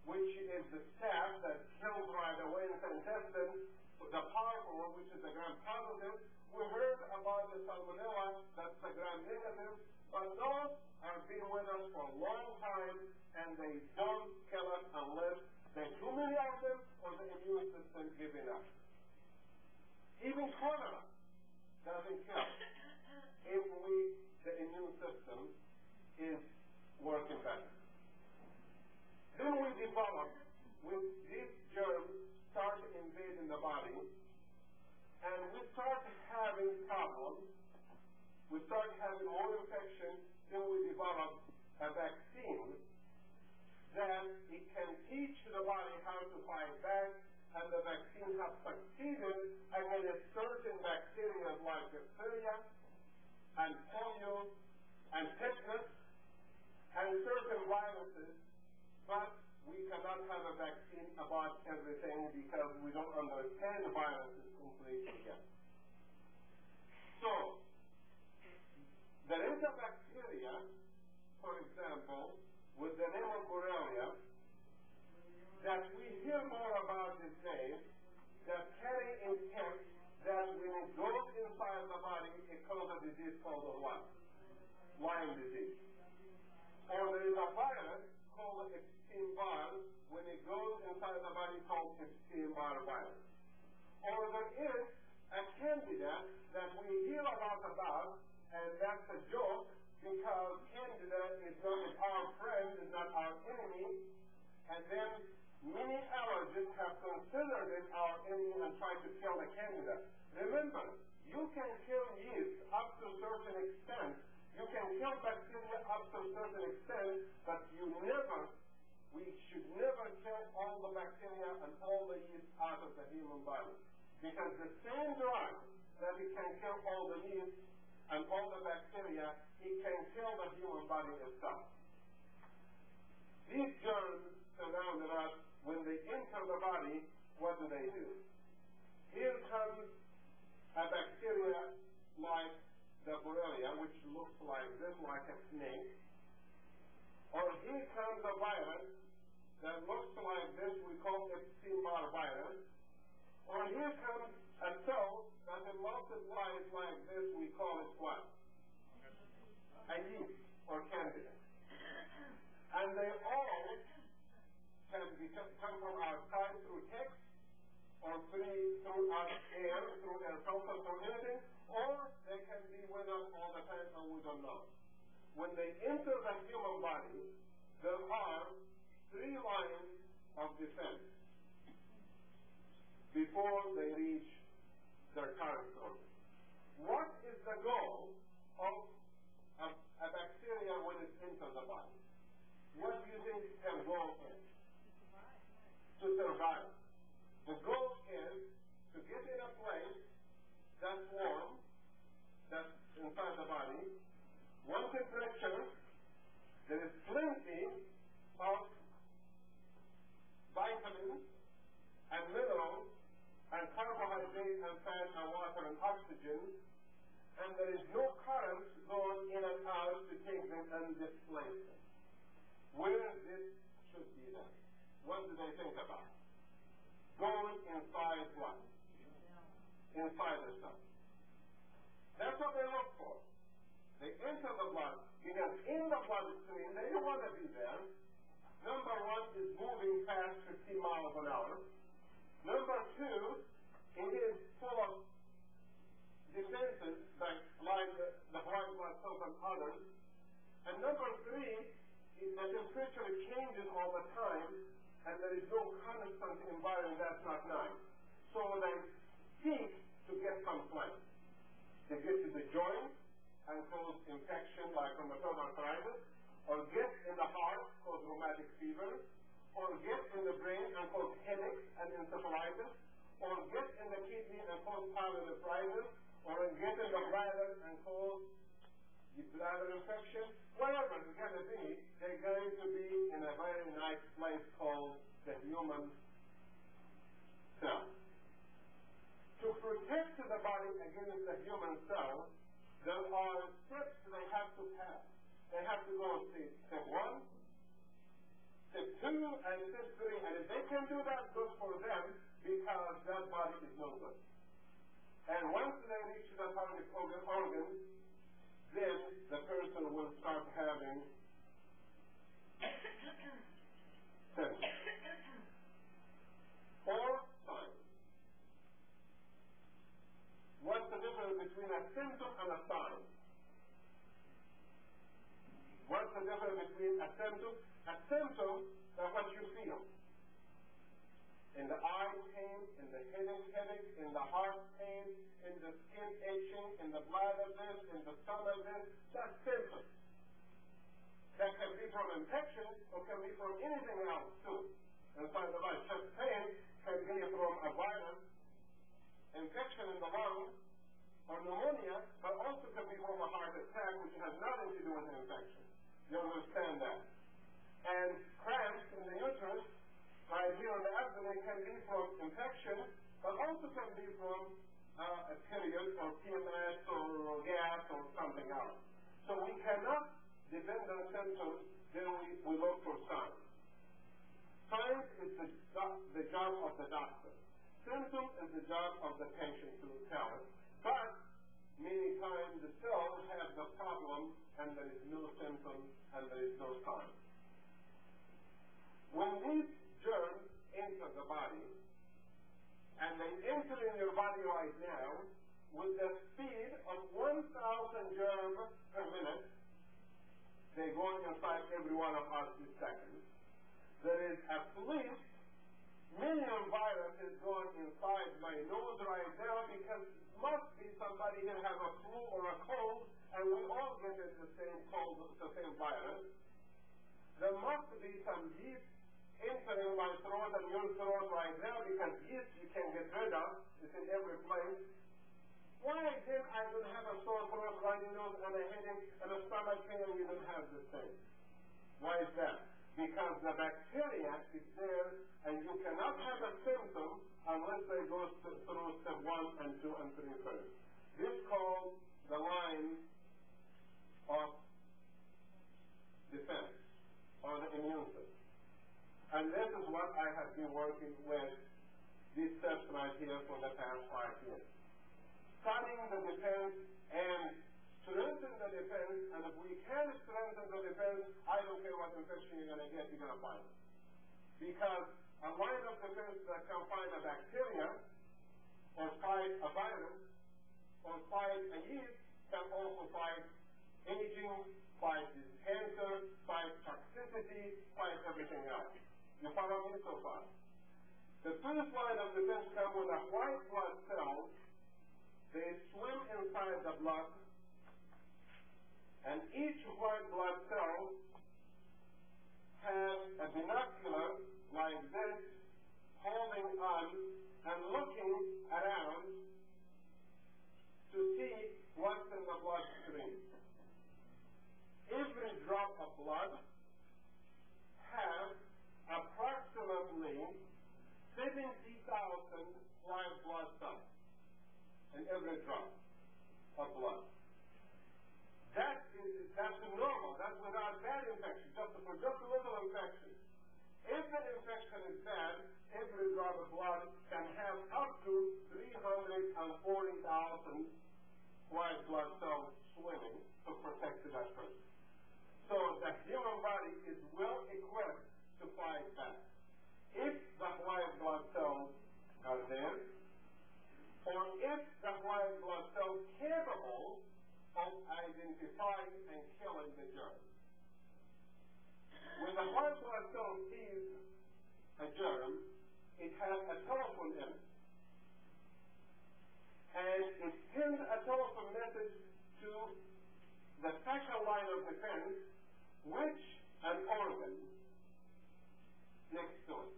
which is the staph that kills right away in the intestine, the powerful one, which is a gram-positive. We heard about the salmonella, that's a gram-negative, but those have been with us for a long time, and they don't kill us unless there's too many of them or the immune system giving up. Even cholera doesn't kill if the immune system is working better. Then we develop, with these germs start invading the body, and we start having problems, we start having more infection, then we develop a vaccine that it can teach the body how to fight back, and the vaccine has succeeded against certain bacteria like diphtheria and polio and tetanus and certain viruses, but we cannot have a vaccine about everything because we don't understand the viruses completely yet. So, there is a bacteria, for example, with the name of Borrelia, that we hear more about these days, that carry intent that when it goes inside the body, it causes a disease called what? Lyme disease. Or there is a virus called Epstein Barr, when it goes inside the body called Epstein Barr virus. Or there is a candida that we hear a lot about, and that's a joke, because candida is not our friend, is not our enemy, and then Many allergists have considered it our enemy and tried to kill the candida. Remember, you can kill yeast up to a certain extent. You can kill bacteria up to a certain extent, but we should never kill all the bacteria and all the yeast out of the human body. Because the same drug that it can kill all the yeast and all the bacteria, it can kill the human body itself. These germs surrounded us. When they enter the body, what do? Here comes a bacteria like the Borrelia, which looks like this, like a snake. Or here comes a virus that looks like this, we call Epstein Barr virus. Or here comes a cell that multiplies like this, we call it what? A yeast or candida. And they all can come from outside through text, or through our air, through air filters or anything, or they can be with us all the time and we don't know. When they enter the human body, there are 3 lines of defense before they reach their current organ. What is the goal of a bacteria when it enters the body? What do you think their goal is? To survive. The goal is to get in a place that's warm, that's inside the body, one temperature, there is plenty of vitamins and minerals and carbohydrates and fat and water and oxygen, and there is no current going in and out to take them and displace them. Where this should be done? What do they think about? Going inside what? Inside the cell. That's what they look for. They enter the blood, because in the bloodstream, they don't want to be there. Number 1 is moving fast 15 miles an hour. Number 2, it is full of defenses like the white blood cells and others. And number 3, the temperature changes all the time, and there is no constant environment. That's not nice. So they seek to get some place. They get to the joint and cause infection like rheumatoid arthritis, or get in the heart, cause rheumatic fever, or get in the brain and cause headaches and encephalitis, or get in the kidney and cause pyelonephritis, or get in the bladder and cause bladder infection. Whatever it's going to be, they're going to be in a very nice place called the human cell. To protect the body against the human cell, there are steps they have to pass. They have to go step 1, step 2, and step 3. And if they can do that, good for them, because that body is no good. And once they reach the target organ, then the person will start having symptoms or signs. What's the difference between a symptom and a sign? What's the difference between a symptom? A symptom is what you feel. In the eye pain, in the headache, in the heart pain, in the skin itching, in the bladder this, in the stomach this, that's symptoms. That can be from infection or can be from anything else too. Inside the body. Chest pain can be from a virus, infection in the lungs, or pneumonia, but also can be from a heart attack, which has nothing to do with infection. You understand that? And cramps in the uterus, right here on the abdomen, can be from infection, but also can be from a period or PMS or gas or something else. So we cannot depend on symptoms, then we look for signs. Signs is the job of the doctor. Symptom is the job of the patient to tell us. But many times the cell has the problem and there is no symptom and there is no sign. When these germs enter the body, and they enter in your body right now with the speed of 1,000 germs per minute, they go inside every one of us in seconds. There is at least million viruses going inside my nose right now because must be somebody who has a flu or a cold, and we all get it the same cold, the same virus. There must be some yeast entering my throat and your throat right now because yeast you can get rid of. It's in every place. Why then I don't have a sore throat, runny nose, and a headache, and a stomach pain, and you don't have the same? Why is that? Because the bacteria is there, and you cannot have a symptom unless they go through step 1 and 2 and 3 first. This is called the line of defense, or the immune system. And this is what I have been working with, these steps right here for the past 5 years. Studying the defense and strengthen the defense, and if we can strengthen the defense, I don't care what infection you're going to get, you're going to fight it. Because a line of defense that can fight a bacteria, or fight a virus, or fight a yeast, can also fight aging, fight cancer, fight toxicity, fight everything else. You follow me so far? The first line of defense comes with a white blood cell. They swim inside the blood, and each white blood cell has a binocular like this, holding on and looking around to see what's in the bloodstream. Every drop of blood has approximately 70,000 white blood cells in every drop of blood. That's normal. That's without bad infection. For just a little infection. If the infection is bad, every drop of blood can have up to 340,000 white blood cells swimming to protect that person. So the human body is well equipped to fight that. If the white blood cells are there, or if the white blood cells capable of identifying and killing the germ. When the white blood cell sees a germ, it has a telephone in it. And it sends a telephone message to the second line of defense, which an organ next to it.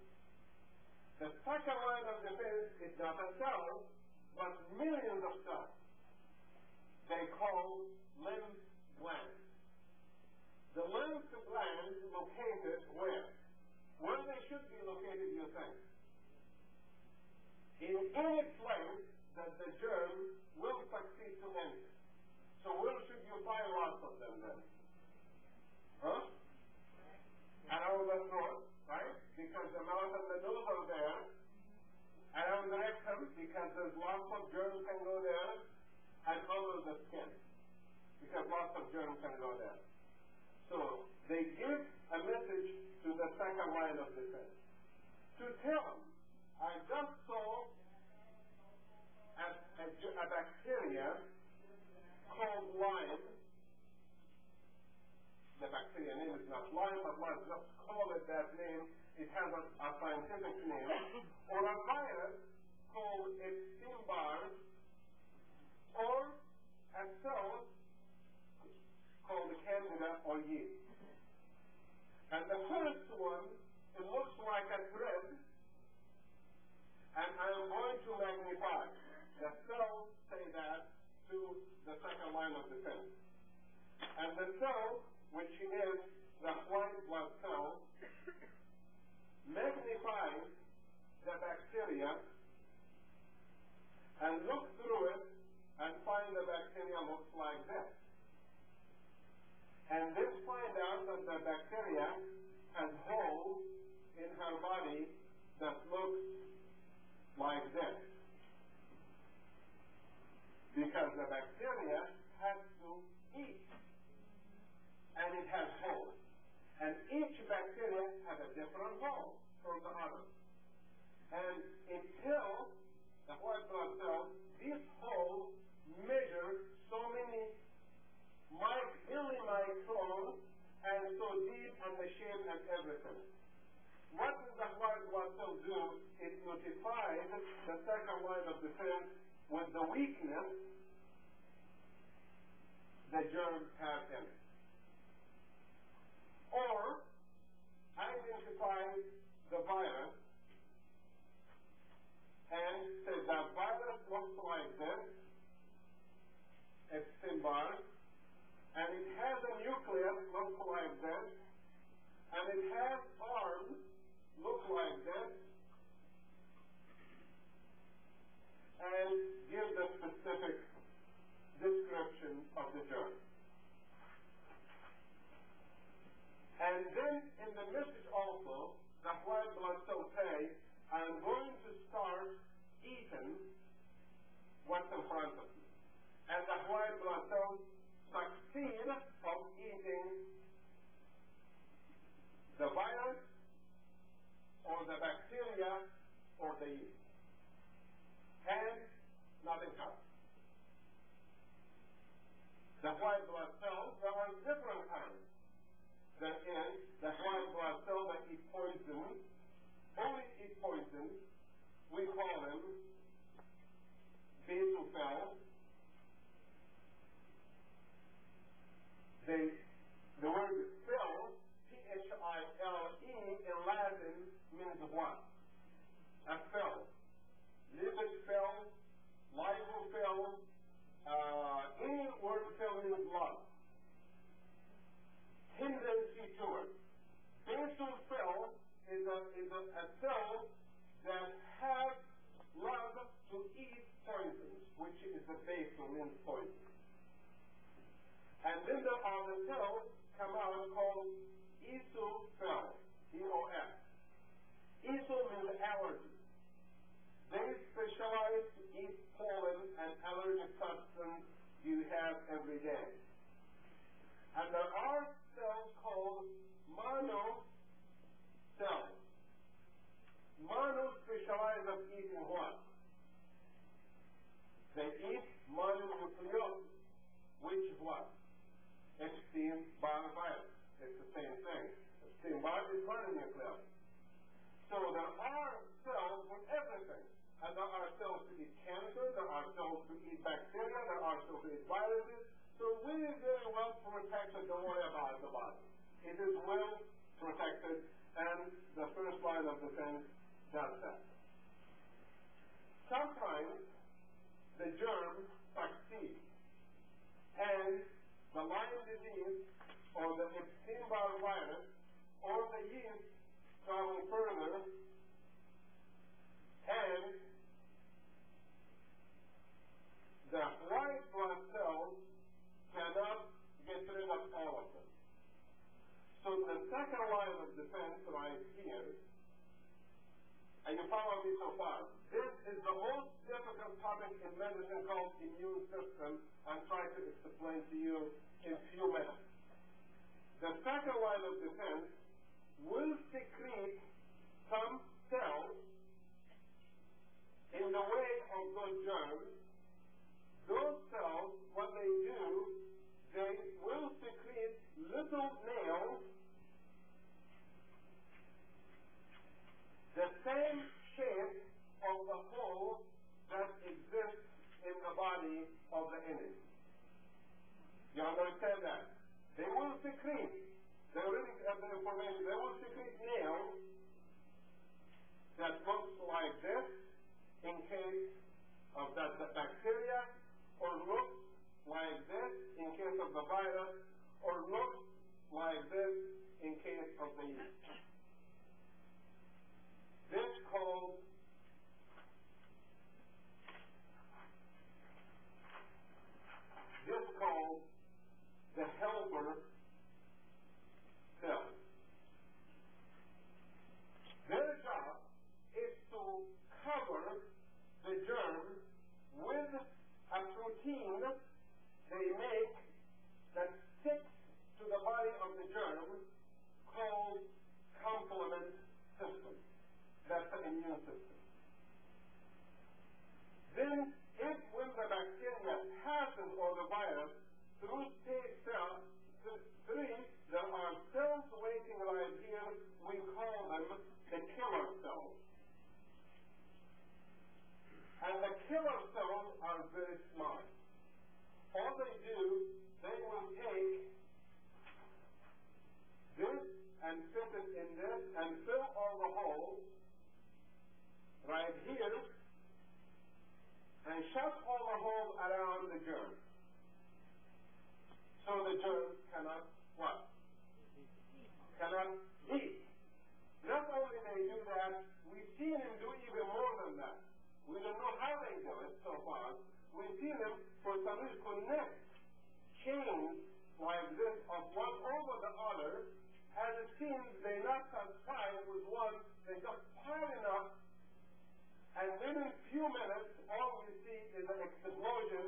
The second line of defense is not a cell, but millions of cells. They call lymph glands. The lymph glands located where? Where they should be located, you think? In any place that the germ will succeed to enter. So where should you find lots of them then? Huh? Around the throat, right? Because the mouth and the nose are there. Around the rectum, because there's lots of germs can go there. And under the skin, because lots of germs can go there. So they give a message to the second line of defense to tell them, I just saw a bacteria called Lyme. The bacteria name is not Lyme, but let's just call it that name. It has a scientific name. Or a virus called Epstein Barr, or a cell called Candida or yeast. And the first one, it looks like a thread, and I am going to magnify. The cells say that to the second line of defense. And the cell, which is the white blood cell, magnifies the bacteria and looks through it and find the bacteria looks like this. And this find out that the bacteria has holes in her body that looks like this. Because the bacteria has to eat. And it has holes. And each bacteria has a different hole from the other. And until the white blood cells, these holes measure so many millimicrons and so deep and the shape and everything. what does the white blood cell do? It notifies the second line of defense with the weakness the germ has in it. Or identifies the virus and says that virus looks like this, Epstein Barr, and it has a nucleus looks like this, and it has arms look like this, and give the specific description of the germ. And then in the message also, the white blood cells say, I'm going to start eating what's in front of me. And the white blood cells succeed of eating the virus or the bacteria or the yeast. And nothing happens. The white blood cells, there are different kinds. There is the white blood cell that eat poison, only eat poison. We call them basophils. The word cell, P-H-I-L-E, in Latin means what? A cell. Lipid cell, lysophil, any word cell means love. Tendency to it. Basophil is a cell that has love to eat poisons, which is the basal means poison. And then there are the cells come out called eosinophiles, E-O-S. Eso means allergy. They specialize to eat pollen and allergic substance you have every day. And there are cells called monocells. Mono specialize of eating what? They eat mononucleosis, which is what? Epstein Barr virus. It's the same thing. Epstein Barr is mononucleosis. So there are cells for everything. And there are cells to eat cancer, there are cells to eat bacteria, there are cells to eat viruses. So we are very well protected, don't worry about the body. It is well protected, and the first line of defense does that. Sometimes the germ succeeds, and the Lyme disease, or the Epstein Barr virus, or the yeast travel further, and the white blood cells cannot get rid of all of them. So the second line of defense right here, and you follow me so far, this is the most difficult topic in medicine called immune system. I'm trying to explain to you in few minutes. The second line of defense will secrete some cells in the way of those germs. Those cells, what they do, they will secrete little nails, the same shape of the hole that exists in the body of the enemy. You understand that? They will secrete, they already have the information, they will secrete nails that looks like this in case of that the bacteria, or looks like this in case of the virus, or looks like this in case of the yeast. This called the helper cell. Their job is to cover the germ with a protein they make that sticks to the body of the germ called complement system. That's the immune system. Then, if when the bacteria passes or the virus through stage cell 3, there are cells waiting circulating right here, we call them the killer cells. And the killer cells are very smart. All they do, they will take this and fit it in this and fill all the holes right here and shut all the holes around the germ. So the germs cannot what? Cannot eat. Not only they do that, we've seen them do even more than that. We don't know how they do it so far. We've seen them for some reason connect chains like this of one over the other. As it seems, they're not satisfied with one. They just pile it up, and within a few minutes, all we see is an explosion,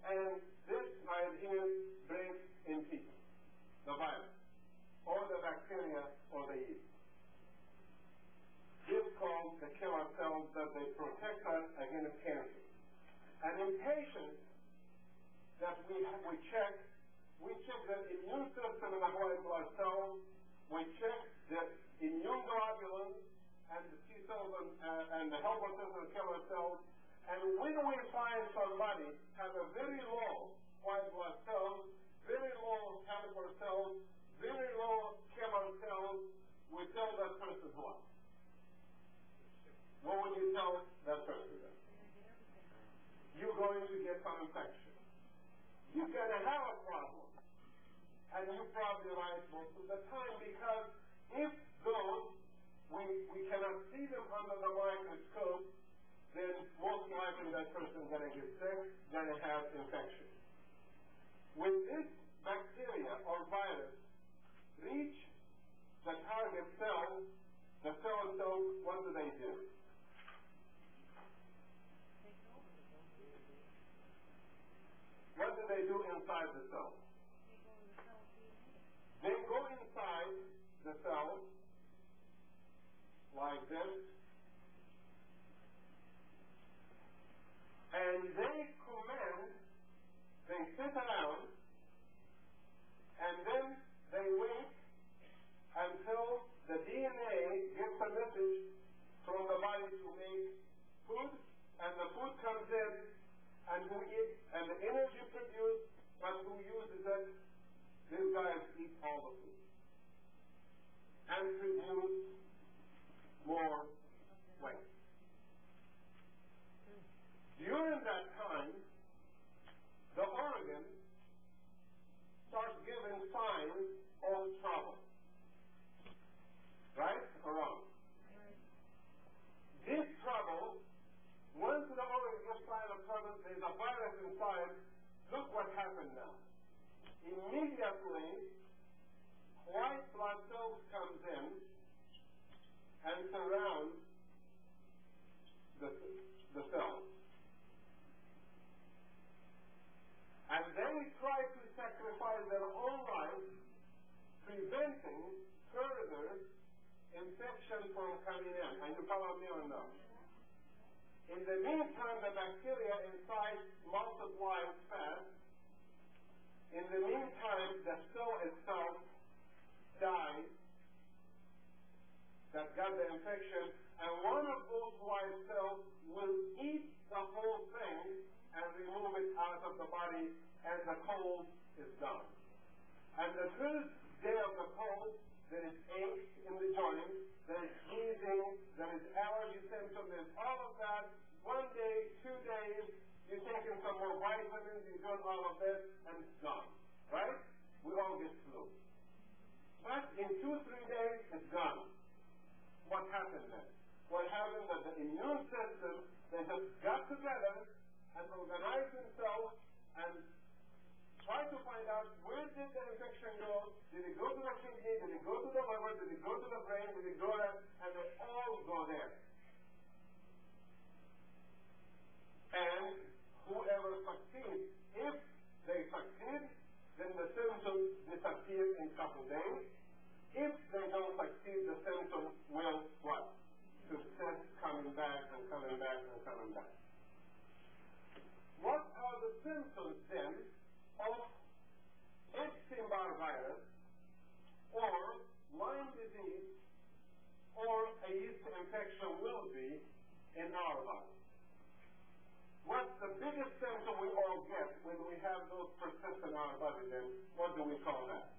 and this right here breaks in pieces. The virus, or the bacteria, or the yeast. This is called the killer cells that they protect us against cancer. And in patients that we check the immune system in the white blood cells, we check the immune globulins and the T cells and the helper cells and killer cells, and when we find somebody has a very low white blood cells, very low helper cells, very low killer cells, we tell that person what? What would you tell that person? You're going to get some infection. You're going to have a problem. And you're probably right most of the time, because if those, we cannot see them under the microscope, then most likely that person is going to get sick, going to have infection. When this bacteria or virus reach the target cell, the cells, what do they do? What do they do inside the cell? They go inside the cell like this, and they sit around, and then they wait until the DNA gets a message from the body to make food, and the food comes in, and who eats, and the energy produced, but who uses it? These guys eat all the food and produce more waste. During that time, the organ starts giving signs of trouble. Right or wrong? This trouble, once the organ gets signs of trouble, there's a virus inside. Look what happened now. Immediately, white blood cells comes in and surround the cells. And they try to sacrifice their own life, preventing further infection from coming in. And you follow me or no? In the meantime, the bacteria inside multiplies fast. In the meantime, the cell itself dies that got the infection, and one of those white cells will eat the whole thing and remove it out of the body, and the cold is gone. And the first day of the cold, there is ache in the joint, there is sneezing, there is allergy symptoms, there's all of that. 1 day, 2 days, you're taking some more vitamins, you're doing all of this, and it's gone. Right? We all get flu. But in 2 or 3 days, it's gone. What happened then? What happened that the immune system, they just got together and organized themselves and tried to find out where did the infection go? Did it go to the kidney? Did it go to the liver? Did it go to the brain? Did it go there? And they all go there. And whoever succeeds, if they succeed, then the symptoms disappear in a couple days. If they don't succeed, the symptoms will what? Persist, coming back and coming back and coming back. What are the symptoms then of Epstein Barr virus or Lyme disease or a yeast infection will be in our body. What's the biggest symptom we all get when we have those persist in our body then? What do we call that?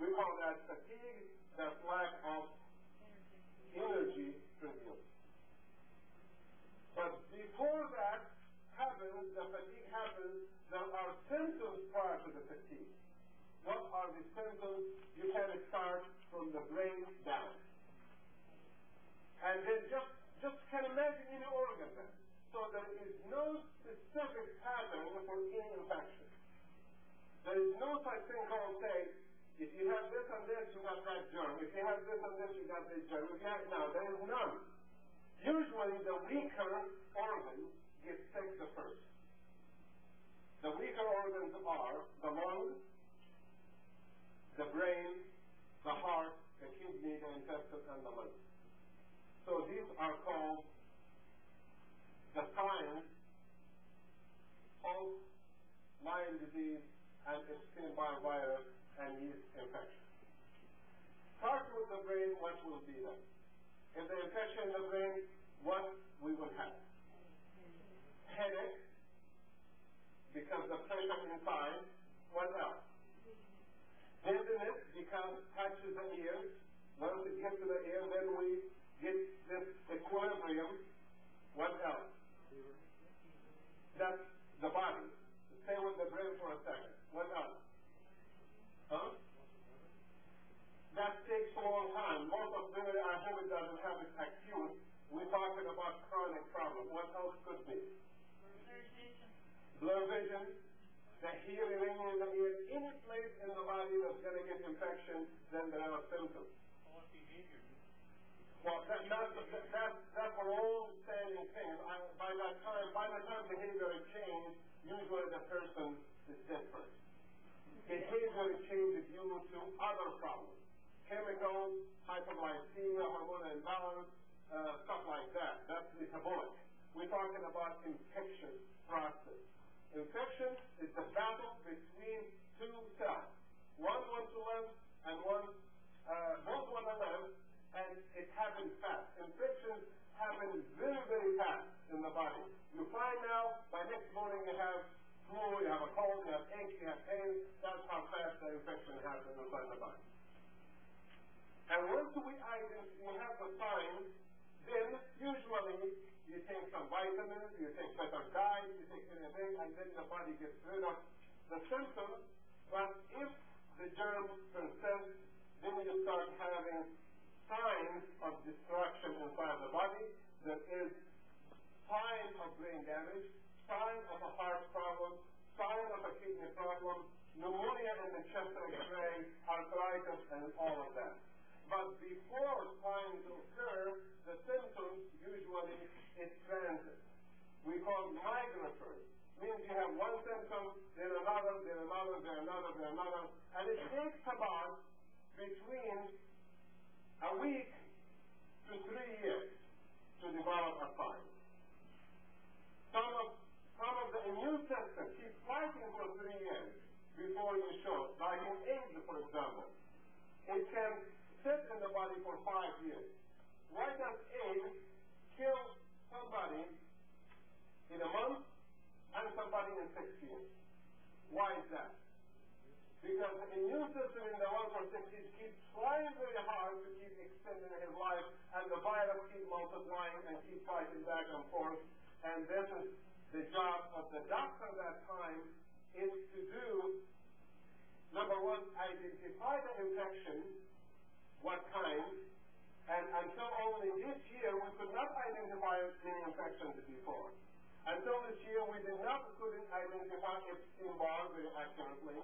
We call that fatigue, that lack of energy produced. But before that happens, the fatigue happens, there are symptoms prior to the fatigue. What are the symptoms? You can start from the brain down. And then just can imagine any organ then. So there is no specific pattern for any infection. There is no such thing called, say, if you have this and this, you got that germ. If you have this and this, you got this germ. If you have, no, there is none. Usually the weaker organs get sick the first. The weaker organs are the lungs, the brain, the heart, the kidney, the intestine, and the liver. So these are called the signs of Lyme disease and Epstein Barr virus and yeast infection. Start with the brain, what will be then? If the infection in the brain, what we will have? Headache, because the pressure inside. What else? Dizziness, because it touches the ears. Once it gets to the ear, then we get this equilibrium. What else? That's the body. Stay with the brain for a second. What else? Huh? That takes a long time. Most of them, I hope it doesn't have it acute. We're talking about chronic problem. What else could be? Blur vision, the hearing, ringing in the ear, any place in the body that's going to get infection, then there are symptoms. Well, that's a long-standing thing. By the time behavior is changed, usually the person is different. Behavior changes due to other problems. Chemicals, hypoglycemia, hormonal imbalance, stuff like that. That's metabolic. We're talking about infectious process. Infection is the battle between two cells. One wants to live, and both want to live, and it happens fast. Infections happen very, very fast in the body. You find out by next morning you have flu, you have a cold, you have ache, you have pain. That's how fast the infection happens inside the body. And once we have the signs, then usually you take some vitamins, you take better diet, you take anything, and then the body gets rid of the symptoms. But if the germs persist, then you start having signs of destruction inside the body. There is sign of brain damage, sign of a heart problem, sign of a kidney problem, pneumonia in the chest X-ray, arthritis, and all of that. But before signs occur, the symptoms usually is transit. We call it migratory. Means you have one symptom, then another, then another, then another, then another, and it takes about between a week to 3 years to develop a sign. Some of the immune system keeps fighting for 3 years before you show it. Like in AIDS, for example, it can sit in the body for 5 years. Why does AIDS kill somebody in a month and somebody in 6 years? Why is that? Because the immune system in the one for 6 years keeps trying very hard to keep extending his life, and the virus keeps multiplying and keep fighting back and forth. And this is the job of the doctor at that time, is to do, number one, identify the infection, what kind, and until only this year we could not identify any infections before. Until this year we couldn't identify Epstein Barr very accurately.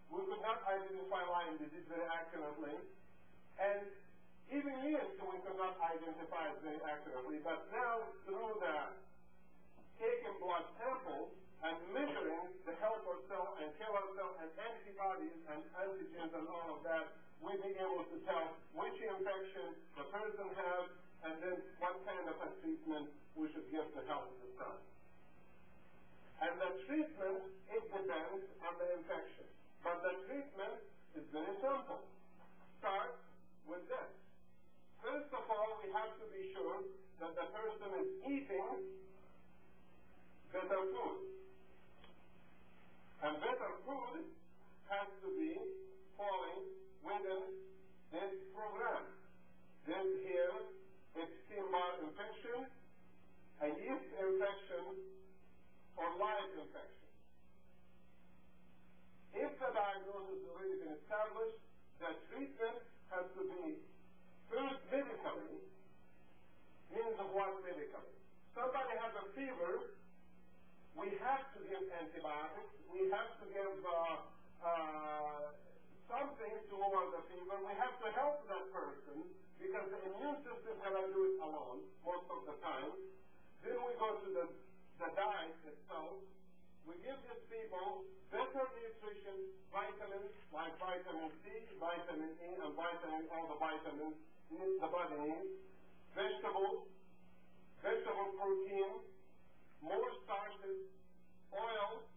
We could not identify Lyme disease very accurately. And even years ago we could not identify it very accurately. But now through the taking blood samples and measuring the helper cell and killer cell and antibodies and antigens and all of that, we'll be able to tell which infection the person has and then what kind of a treatment we should give to help the son. And the treatment, it depends on the infection. But the treatment is very simple. Start with this. First of all, we have to be sure that the person is eating better food. And better food has to be falling within this program. This here, Epstein Barr infection, a yeast infection, or Lyme infection. If the diagnosis has already been established, the treatment has to be first medically. Means of what medically? Somebody has a fever, we have to give antibiotics, we have to give something to lower the fever, we have to help that person because the immune system cannot do it alone most of the time. Then we go to the diet itself. We give these people better nutrition, vitamins like vitamin C, vitamin E, and all the vitamins the body needs, vegetable protein, more starches, oil,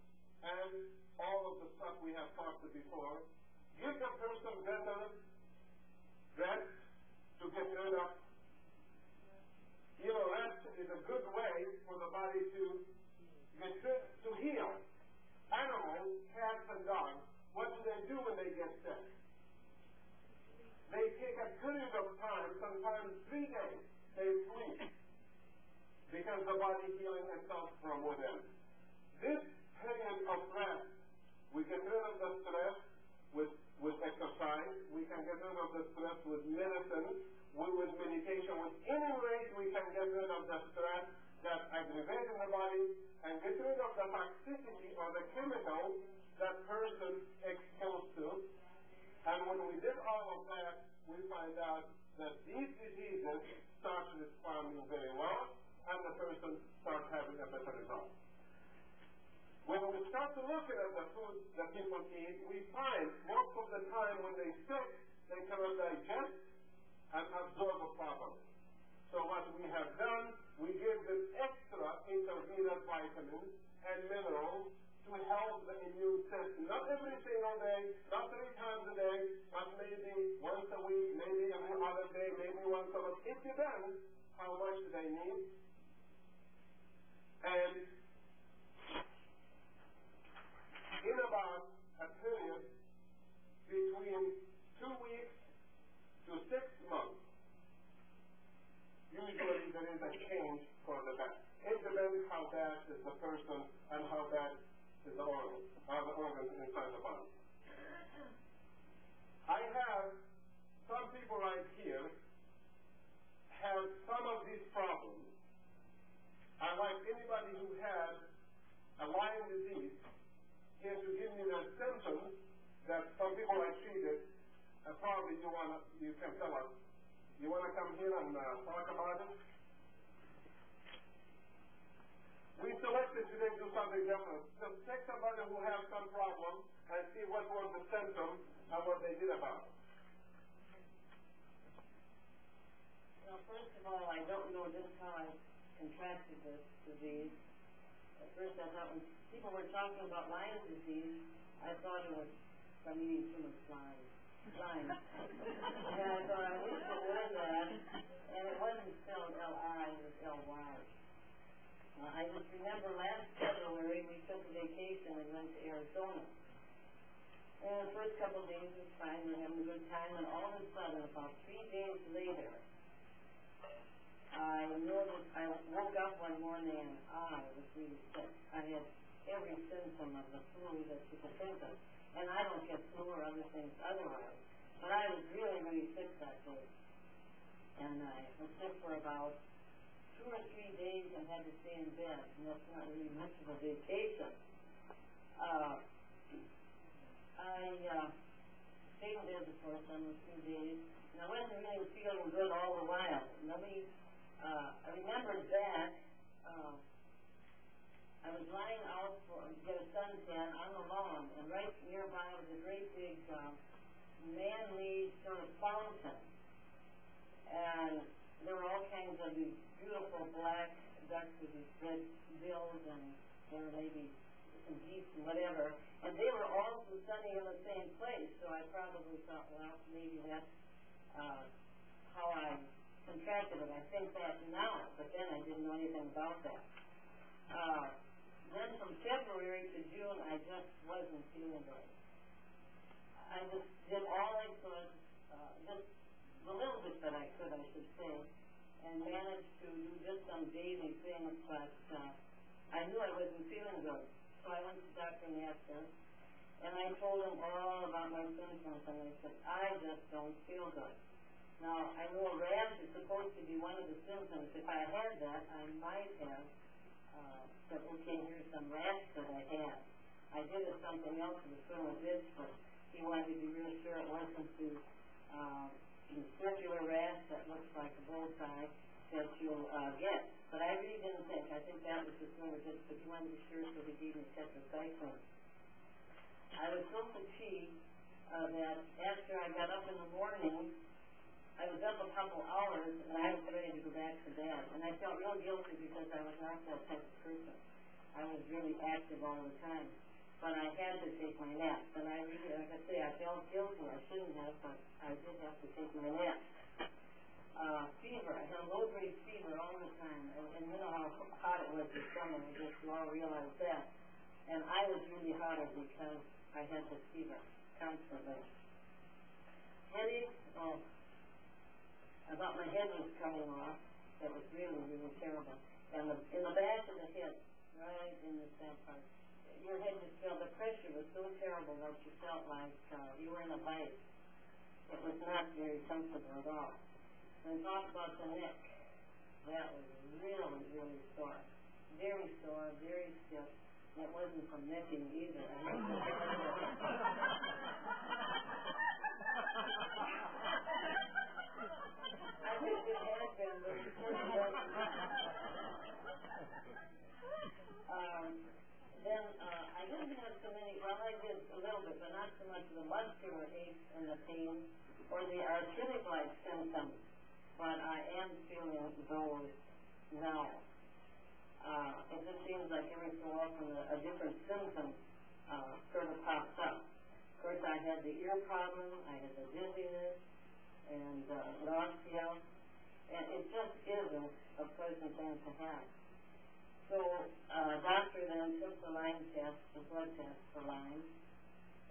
and all of the stuff we have talked about before. Give the person better rest to get rid of. Rest is a good way for the body to heal. Animals, cats and dogs, what do when they get sick? They take a period of time, sometimes 3 days, they sleep because the body healing itself from within. This period of rest, we get rid of the stress with exercise, we can get rid of the stress with medicine, with medication, with any way we can get rid of the stress that aggravates the body and get rid of the toxicity or the chemical that person exposed to. And when we did all of that, we find out that these diseases start responding very well and the person starts having a better result. When we start to look at the food that people eat, we find most of the time when they're sick, they cannot digest and absorb it properly. So what we have done, we give them extra intravenous vitamins and minerals to help the immune system. Not every single day, not 3 times a day, but maybe once a week, maybe every other day, maybe once a month. It depends how much they need. And in about a period between 2 weeks to 6 months, usually there is a change for the best. It depends how bad is the person and how bad is the organ, the organs inside the body. I have some people right here have some of these problems. I like anybody who has a Lyme disease here to give me the symptoms that some people I treated, and probably you can tell us. You want to come here and talk about it? We selected today to do something different. Just take somebody who has some problem and see what was the symptoms and what they did about it. Well, first of all, I don't know just how I contracted this disease. At first I thought when people were talking about Lyme disease, I thought it was from eating too much slime. And I thought, I wish it were that. And it wasn't spelled L-I, it was L-Y. I just remember last February we took a vacation and went to Arizona. And the first couple of days was fine, we were having a good time, and all of a sudden, about 3 days later, I noticed, I woke up one morning and I was really sick. I had every symptom of the flu that you could think of. And I don't get flu or other things otherwise. But I was really, really sick that day. And I was sick for about 2 or 3 days and had to stay in bed. And that's not really much of a vacation. I stayed in bed, of course, on those 2 days. And I wasn't really feeling good all the while. I remembered that I was lying out to get a suntan on the lawn, and right nearby was a great big man-made sort of fountain. And there were all kinds of these beautiful black ducks with these red bills, and there were maybe some geese and whatever. And they were all sunning in the same place, so I probably thought, well, maybe that's how I contracted it. I think that now, but then I didn't know anything about that. Then from February to June, I just wasn't feeling good. I just did all I could, just the little bit that I could, I should say, and managed to do just some daily things, but I knew I wasn't feeling good. So I went to Dr. Nasr, and I told him all about my symptoms, and I said, I just don't feel good. Now, I know a rash is supposed to be one of the symptoms. If I had that, I might have said, okay, here's some rash that I had. I did it something else in the film of this, but he wanted to be real sure it wasn't the circular rash that looks like a bullseye that you'll get. But I really didn't think. I think that was just one of it, but he wanted to be sure, so he gave me tetracycline. I was so fatigued that after I got up in the morning, I was up a couple hours, and I was ready to go back to bed. And I felt real guilty because I was not that type of person. I was really active all the time. But I had to take my naps. And I really, like I say, I felt guilty. I shouldn't have, but I did have to take my naps. Fever. I had low-grade fever all the time. And you know how hot it was this summer. I guess you all realize that. And I was really hotter because I had this fever constantly. Headache. Oh. I thought my head was coming off. It was really, really terrible. And in the back of the head, right in the same part, your head just felt, the pressure was so terrible that you felt like you were in a vice. It was not very comfortable at all. And talk about the neck. That was really, really sore. Very sore, very stiff. And it wasn't from necking either. I think it had been, but it certainly wasn't. Then I didn't have so many, well, I did a little bit, but not so much of the muscular aches and the pain or the arthritic-like symptoms. But I am feeling those now. It just seems like every so often a different symptom sort of pops up. Of course, I had the ear problem, I had the dizziness, and nausea, and it just isn't a pleasant thing to have. So, doctor then took the Lyme test, the blood test for Lyme,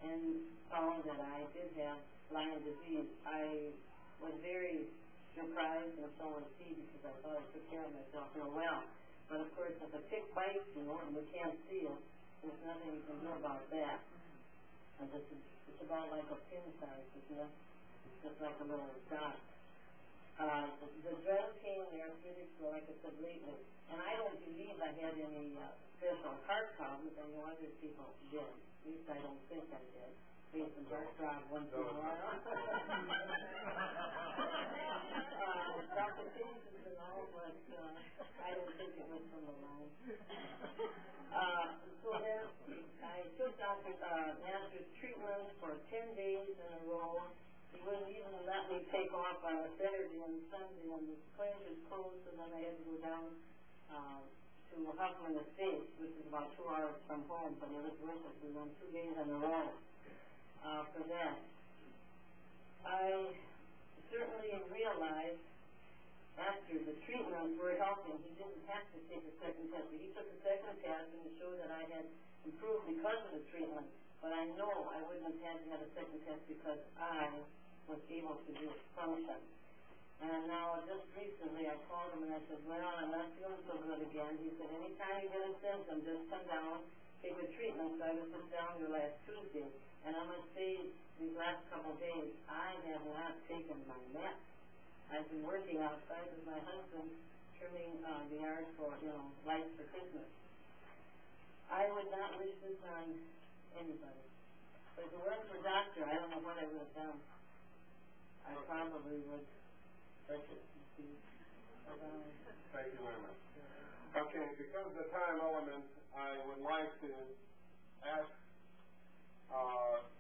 and found that I did have Lyme disease. I was very surprised, and so was he, because I thought I took care of myself real well. But of course, if a tick bites you, and you can't see it, there's nothing you can do about that. And it's about like a pin size, isn't it? It's just like a little dot. The joint pain, the arthritis, like I said lately, and I don't believe I had any special heart problems. I know other people did. At least I don't think I did. Based on heart throb once in a while. Palpitations and all, but I don't think it was from the Lyme. So then I took Dr. Nasr's treatment for 10 days in a row. He wouldn't even let me take off on a Saturday and Sunday, and the clinic was closed, so then I had to go down to Hoffman Estates, which is about 2 hours from home, but it was worth it. We went 2 days in a row for that. I certainly realized after the treatments were helping, he didn't have to take a second test. He took the second test and it showed that I had improved because of the treatment, but I know I wouldn't have had to have a second test because I was able to do function. And now, just recently, I called him and I said, well, I'm not feeling so good again. He said, anytime you get a symptom, just come down, take a treatment. So I was just down here last Tuesday. And I must say, these last couple of days, I have not taken my nap. I've been working outside with my husband, trimming the yard for, lights for Christmas. I would not wish this on anybody. But if it weren't for a doctor, I don't know what I would have done. I probably would. Thank you. Thank you very much. Okay, because of the time element, I would like to ask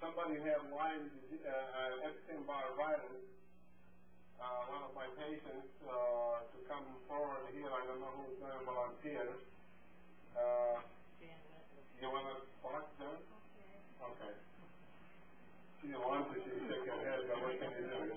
somebody who has Lyme disease, Epstein Barr virus, one of my patients, to come forward here. I don't know who's going to volunteer. You want to talk, Jen? Okay. She wants to, she shake her head, but what can you do?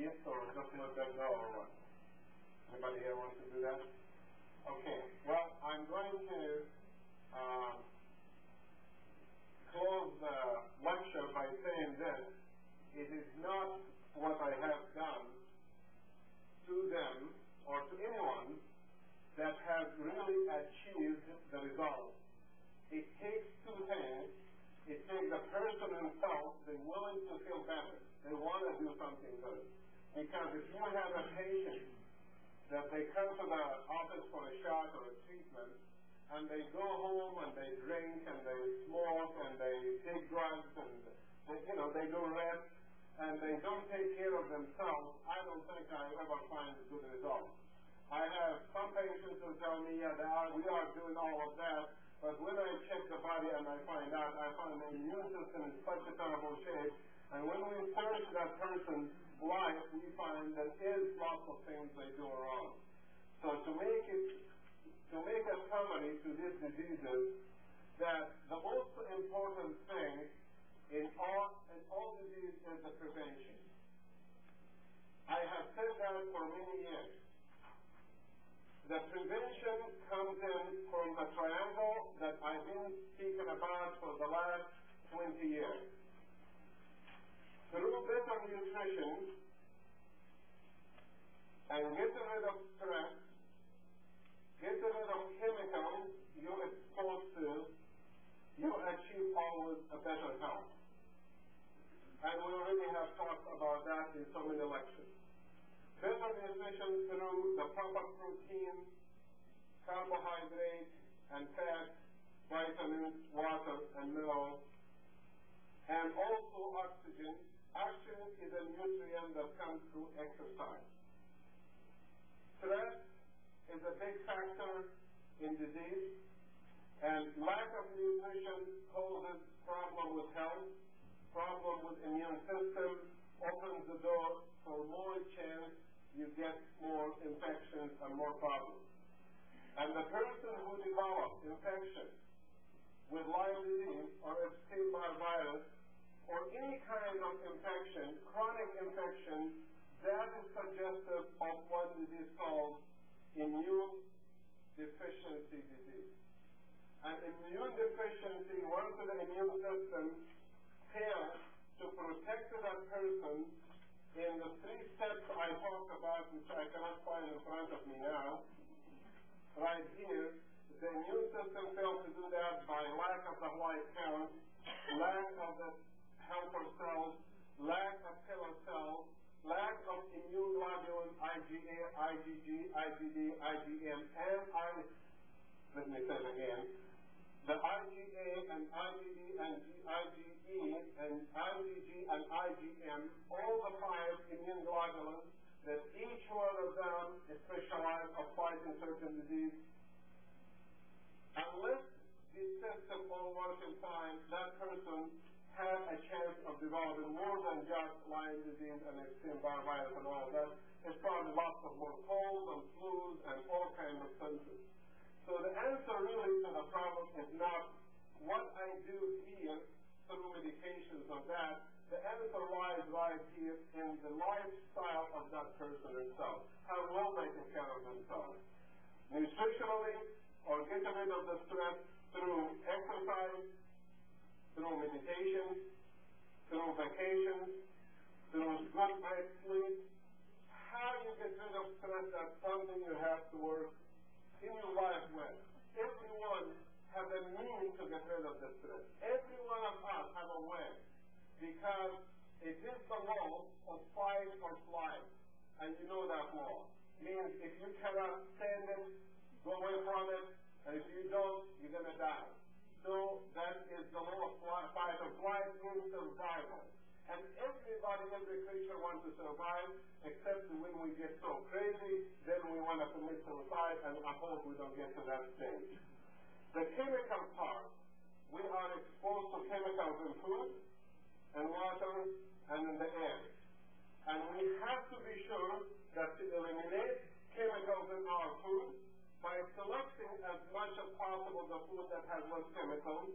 list or just let them know or what? Anybody here want to do that? Okay. Well, I'm going to close the lecture by saying this. It is not what I have done to them or to anyone that has really achieved the result. It takes two things. It takes the person himself, they're willing to feel better. They want to do something good. Because if you have a patient that they come to the office for a shot or a treatment, and they go home and they drink and they smoke and they take drugs and they do rest and they don't take care of themselves, I don't think I ever find a good result. I have some patients who tell me, we are doing all of that, but when I check the body and I find the immune system in such a terrible shape, and when we search that person's life, we find there is lots of things they do wrong. So to make a summary to these diseases, that the most important thing in all disease is the prevention. I have said that for many years. The prevention comes in from the triangle that I've been speaking about for the last 20 years. Through better nutrition and getting rid of stress, getting rid of chemicals you're exposed to, you achieve always a better health. And we already have talked about that in so many lectures. Better nutrition through the proper protein, carbohydrates, and fats, vitamins, water, and minerals, and also oxygen. Oxygen is a nutrient that comes through exercise. Stress is a big factor in disease, and lack of nutrition causes problem with health, problem with immune system, opens the door for more chance you get more infections and more problems. And the person who develops infection with Lyme disease or Epstein Barr virus or any kind of infection, chronic infection, that is suggestive of one disease called immune deficiency disease. And immune deficiency, once the immune system fails to protect that person in the 3 steps I talked about, which I cannot find in front of me now, right here, the immune system fails to do that by lack of the white count, lack of the helper cells, lack of killer cells, lack of immune globulin, IgA, IgG, IgD, IgM, and let me say it again, the IgA and IgD and IgE and IgG and IgM, all the 5 immune globulins, that each one of them is specialized of fighting certain disease. Unless this system all works in time, that person has a chance of developing more than just Lyme disease and Epstein Barr virus and all of that. There's probably lots of more colds and flus and all kinds of symptoms. So the answer really to the problem is not what I do here through medications or that. The answer lies right here in the lifestyle of that person himself. How well they take care of themselves. Nutritionally, or getting rid of the stress through exercise, through meditation, through vacations, through good night's sleep. How you get rid of stress, that's something you have to work in your life with. Everyone has a means to get rid of the stress. Every one of us have a way, because it is the law of fight or flight, and you know that law. Means if you cannot stand it, go away from it, and if you don't, you're going to die. So that is the law of fight or flight, means survival. And everybody, every creature wants to survive, except when we get so crazy, then we want to commit suicide, and I hope we don't get to that stage. The chemical part, we are exposed to chemicals in food, and water, and in the air. And we have to be sure that to eliminate chemicals in our food by selecting as much as possible the food that has less chemicals.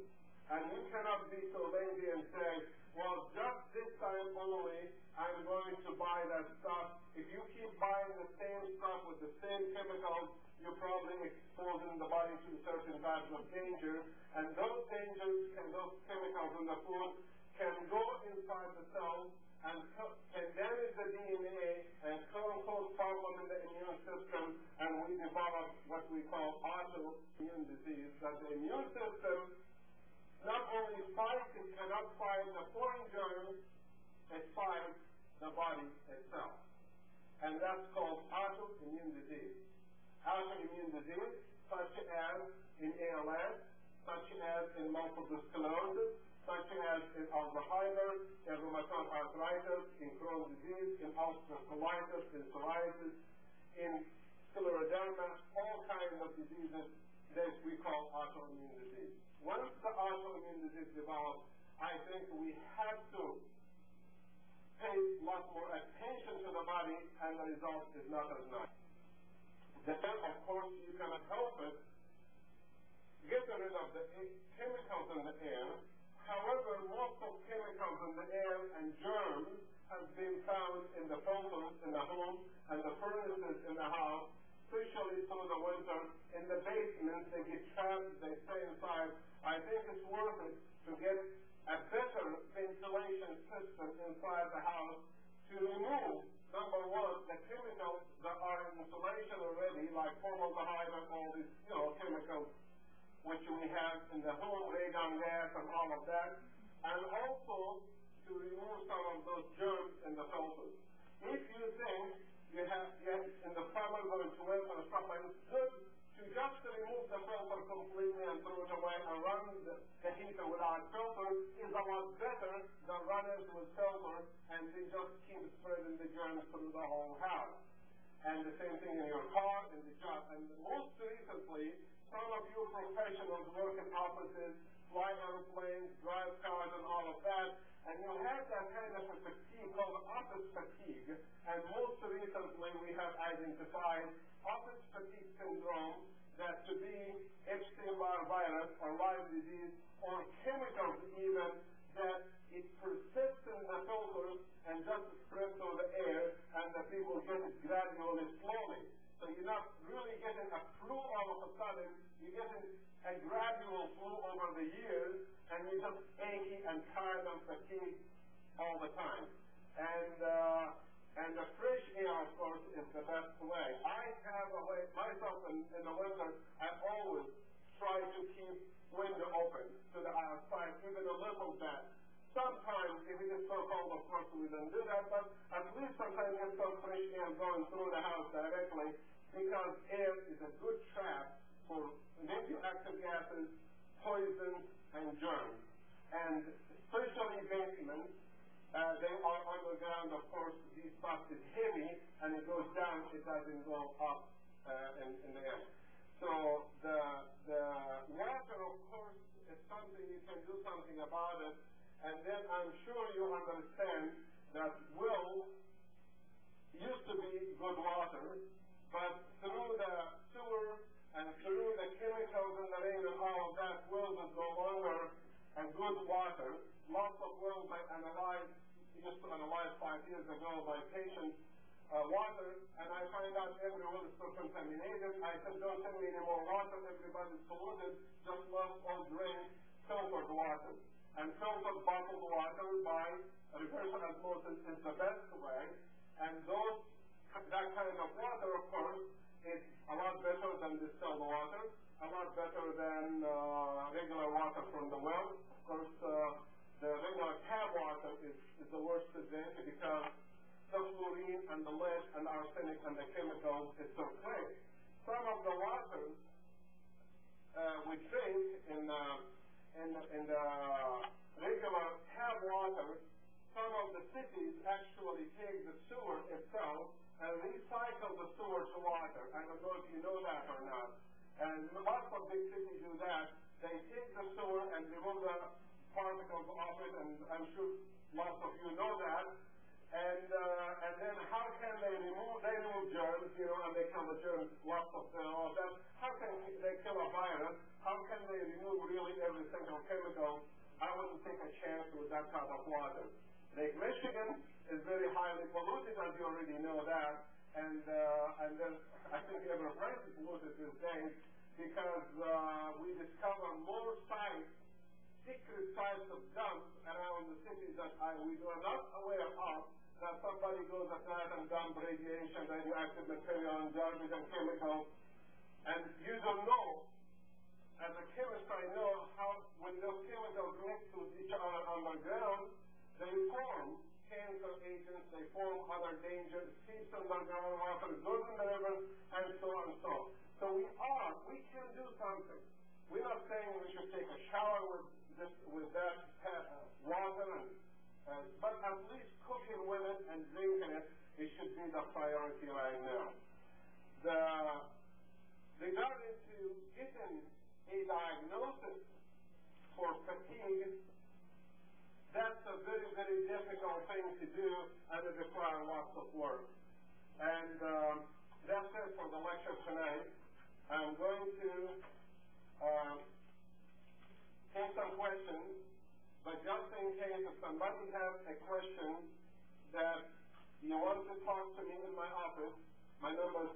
And we cannot be so lazy and say, well, just this time only, I'm going to buy that stuff. If you keep buying the same stuff with the same chemicals, you're probably exposing the body to certain types of danger, and those dangers and those chemicals in the food can go inside the cell and can damage the DNA and cause problems in the immune system, and we develop what we call autoimmune disease. That the immune system not only fights, it cannot fight the foreign germs, it fights the body itself. And that's called autoimmune disease. Autoimmune disease, such as in ALS, such as in multiple sclerosis, such as in Alzheimer's, in rheumatoid arthritis, in Crohn's disease, in ulcerative colitis, in psoriasis, in scleroderma, all kinds of diseases that we call autoimmune disease. Once the autoimmune disease develops, I think we have to pay a lot more attention to the body, and the result is not as nice. Then, of course, you cannot help it. Get rid of the chemicals in the air. However, most of chemicals in the air and germs have been found in the filters in the home and the furnaces in the house, especially through the winter. In the basement, they get trapped, they stay inside. I think it's worth it to get a better ventilation system inside the house to remove, number one, the chemicals that are in insulation already, like formaldehyde and all these, chemicals which we have in the home, radon gas and all of that, and also to remove some of those germs in the filters. If you think you have, in the summer going to winter and stuff like this, it's good to just remove the filter completely and throw it away and run the heater without filter is a lot better than running with filter and they just keep spreading the germs through the whole house. And the same thing in your car, in the job. And most recently, some of you professionals work in offices, fly airplanes, drive cars, and all of that, and you have that kind of a fatigue called office fatigue. And most recently, we have identified office fatigue syndrome that to be Epstein Barr virus or Lyme disease or chemicals even that it persists in the filters and just spreads through the air, and the people get it gradually, slowly. So you're not really getting a flu all of a sudden, you're getting a gradual flu over the years, and you're just achy and tired and fatigued all the time. And the fresh air, of course, is the best way. I have a way, myself in the winter, I always try to keep window open to the outside, even a little bit. Sometimes, if it is so cold, of course, we don't do that, but at least sometimes get some fresh air going through the house directly, because air is a good trap for radioactive gases, poisons, and germs. And especially basements, they are underground, of course, this stuff is heavy, and it goes down, it doesn't go up in the air. So the water, of course, is something you can do something about it. And then I'm sure you understand that well used to be good water, but through the sewer and through the chemicals in the rain and all of that, wells is no longer a good water. Lots of wells I used to analyze 5 years ago by patient water, and I find out every well is so contaminated. I said, don't send me any more water, everybody's polluted, just let all drink filtered water. And filtered bottled water by reverse osmosis is the best way. And that kind of water, of course, is a lot better than distilled water, a lot better than regular water from the well. Of course, the regular tap water is the worst to drink because the fluorine and the lead and arsenic and the chemicals is so clean. Some of the water we drink in the regular tap water, some of the cities actually take the sewer itself and recycle the sewer to water. I don't know if you know that or not. And lots of big cities do that. They take the sewer and remove the particles off it, and I'm sure lots of you know that. And then how can they remove germs, and they kill the germs, lots of them. How can they kill a virus? How can they remove really every single chemical I wouldn't take a chance with that type of water. Lake Michigan is very highly polluted, as you already know that, and then I think every place is polluted these days because we discover more sites, secret sites of dumps around the cities that we are not aware of, that somebody goes at night and dump radiation, radioactive material, and garbage and chemicals, and you don't know. As a chemist, I know how when those chemicals mix with each other underground, they form cancer agents, they form other dangers, seeps underground water, goes in the river, and so on and so on. So we can do something. We're not saying we should take a shower with that water, but at least cooking with it and drinking it, it should be the priority right now. Regarding to getting a diagnosis for fatigue, that's a very, very difficult thing to do, and it requires lots of work. And that's it for the lecture tonight. I'm going to take some questions, but just in case if somebody has a question that you want to talk to me in my office, my number is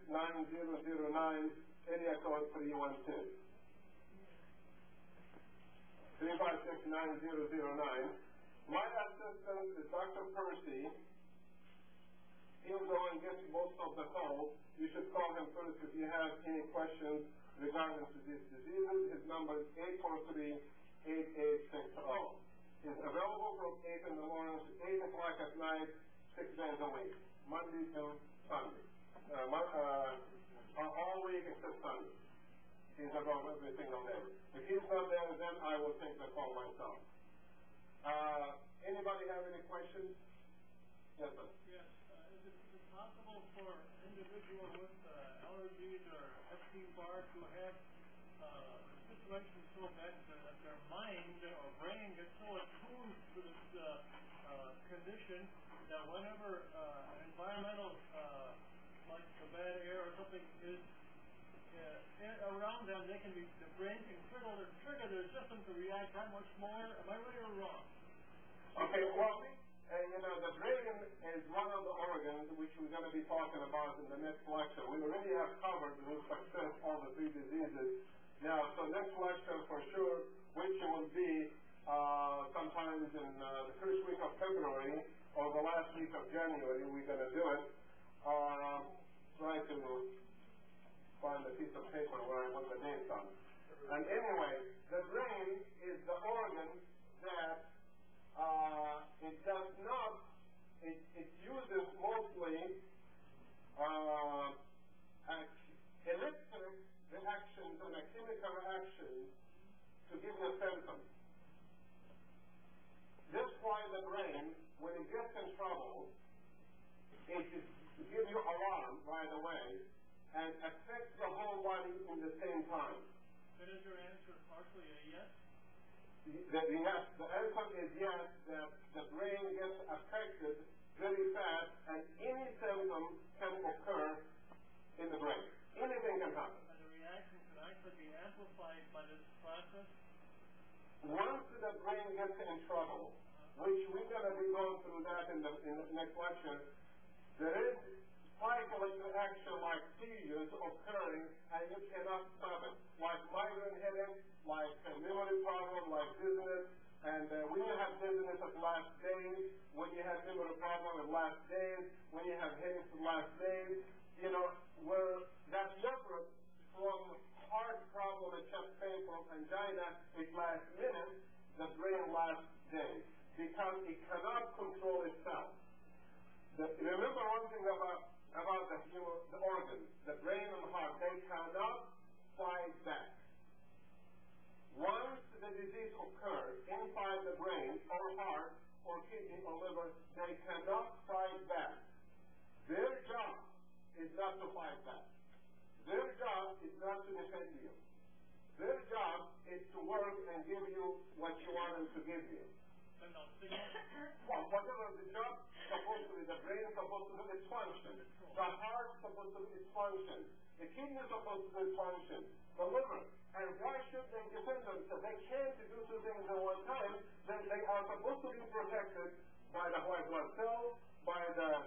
356-9009, area code 312. 356-9009. My assistant is Dr. Percy. He'll go and get most of the calls. You should call him first if you have any questions regarding to these diseases. His number is 843-8860. He's available from 8 in the morning to 8 o'clock at night, 6 days a week, Monday to Sunday. All week except Sunday. He's available every single day. If he's not there, then I will take the call myself. Anybody have any questions? Yes, sir. Yes. Is it possible for an individual with allergies or Epstein Barr to have the situation so bad that their mind or brain gets so attuned to this condition that whenever an environmental, like the bad air or something, is around them, the brain can trigger their system to react that much more? Am I right or wrong? Okay, well, the brain is one of the organs which we're going to be talking about in the next lecture. We already have covered with success all the 3 diseases. Now, so next lecture for sure, which will be sometimes in the first week of February or the last week of January, we're going to do it. Try to find a piece of paper where I put the dates on. And anyway, the brain is the organ that it does not, it uses mostly electric reactions and chemical reactions to give you symptoms. That's why the brain, when it gets in trouble, it gives you alarm right away and affects the whole body in the same time. Then is your answer partially a yes? Yes, the answer is yes, that the brain gets affected very fast and any symptom can occur in the brain. Anything can happen. And the reaction can actually be amplified by this process? Once the brain gets in trouble, which we're going to be going through that in the next lecture, there is psychological action like seizures occurring and you cannot stop it. Like migraine headache, like memory problem, like dizziness, and when you have dizziness at last days, when you have memory problem at last days, when you have headaches at last days, where that's different from heart problem and chest pain from angina, it lasts minutes, the brain lasts days, because it cannot control itself. Remember one thing about the organs, the brain and the heart, they cannot fight back. Once the disease occurs inside the brain or heart or kidney or liver, they cannot fight back. Their job is not to fight back. Their job is not to defend you. Their job is to work and give you what you want them to give you. send out signals? Well, whatever the job supposed to be, the brain is supposed to do its function. The heart is supposed to do its function. The kidney is supposed to do its function. The liver. And why should they defend themselves? They can't do two things at one time. They are supposed to be protected by the white blood cell, by the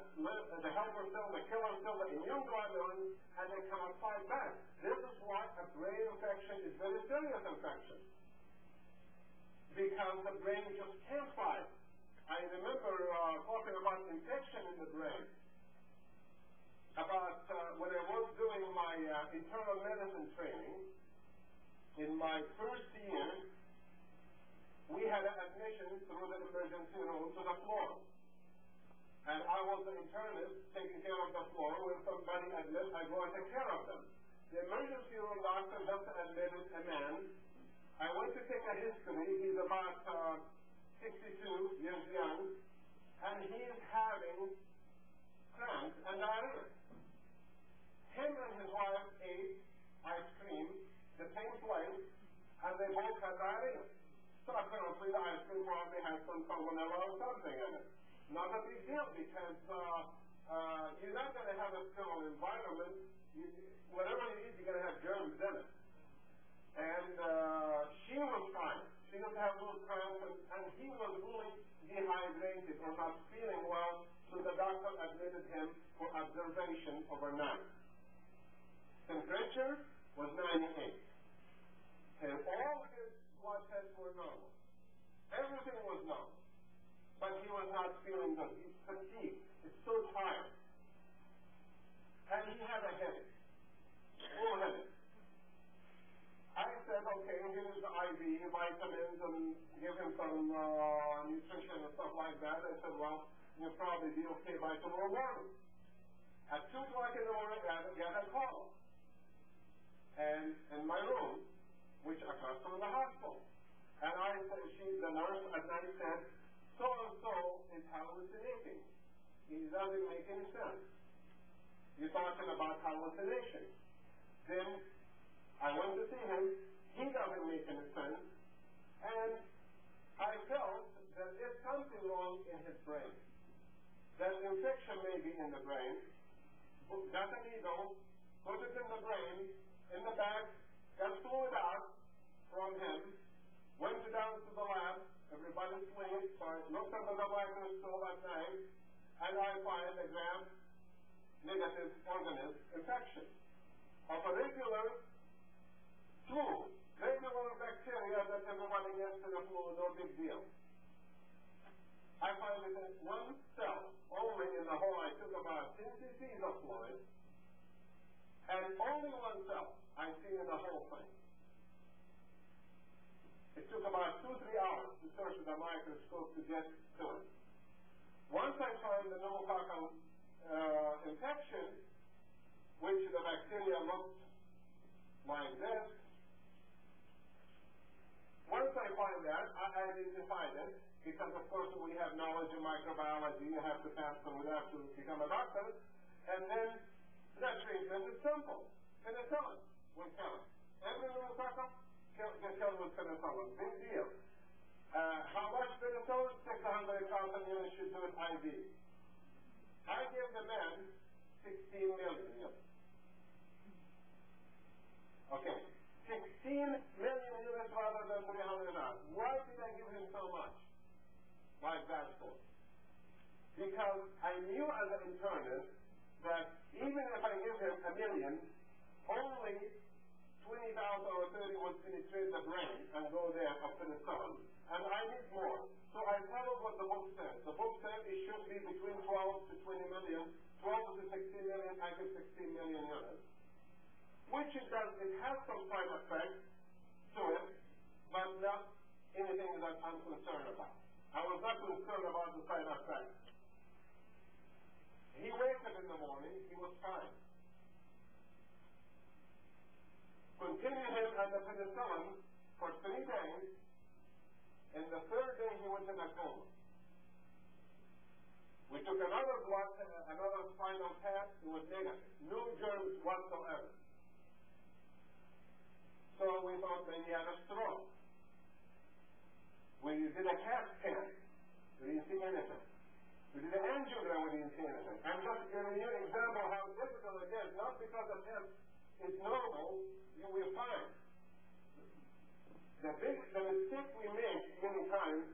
helper cell, the killer cell, the immune globulins, and they cannot fight back. This is why a brain infection is very serious infection. Because the brain just can't fight. I remember talking about infection in the brain. About when I was doing my internal medicine training, in my first year, we had an admission through the emergency room to the floor. And I was the internist taking care of the floor. When somebody admits, I go and take care of them. The emergency room doctor just admitted a man. I went to take a history. He's about 62 years young, and he's having cramps and diarrhea. Him and his wife ate ice cream, the same place, and they both had diarrhea. So apparently the ice cream probably had some salmonella or something in it. Not a big deal, because you're not going to have a sterile environment. Whatever you eat, you're going to have germs in it. And she was fine. She didn't have those cramps, and he was really dehydrated or not feeling well, so the doctor admitted him for observation overnight. Temperature was 98. And all his blood tests were normal. Everything was normal. But he was not feeling good. He's fatigued. He's so tired. And he had a headache. Full headache. I said, okay, here's the IV, vitamins, and give him some nutrition and stuff like that. I said, well, you'll probably be okay by tomorrow morning. At 2 o'clock in the morning, I got a call. And in my room, which across from the hospital. And I said, the nurse at night said, so-and-so is hallucinating. It doesn't make any sense. You're talking about hallucination. Then I went to see him. He doesn't make any sense. And I felt that there's something wrong in his brain. That infection may be in the brain. Got a needle, put it in the brain, in the back, got fluid out from him, went down to the lab, everybody sleeps, so I looked under the microscope at night, and I find a gram-negative organism infection of a regular flu, regular bacteria that everybody gets in the flu, no big deal. I find it in one cell, only in the whole. I took about 10 cc's of fluid, and only one cell I see in the whole thing. It took about 2-3 hours to search the microscope to get to it. Once I found the pneumococcal infection, which the bacteria looked like this, once I find that, I identified it, because of course we have knowledge in microbiology, you have to pass through that to become a doctor, and then the treatment is simple. Penicillin will kill it. Every pneumococcal gets killed with penicillin. Big deal. How much penicillin? 600,000 units should do it IV. I give the man 16 million units. Okay. 16 million units rather than 300,000. Why did I give him so much? Like that for? Because I knew as an internist that even if I give him 1 million, only 20,000 or 30 would penetrate the brain and go there of penicillin. And I need more. So I followed what the book says. The book says it should be between 12 to 20 million. 12 to 16 million, I give 16 million units. Which it does, it has some side effects to it, but not anything that I'm concerned about. I was not concerned about the side effects. He waked up in the morning, he was fine. Continue him on the penicillin for 3 days, and the 3rd day he went in a coma. We took another spinal tap, it was negative. No germs whatsoever. So we thought maybe he had a stroke. We did a CAT scan. We didn't see anything. We did an angiogram, we didn't see anything. I'm just giving you an example how difficult it is. Not because the test is normal, we're fine. The mistake we make many times,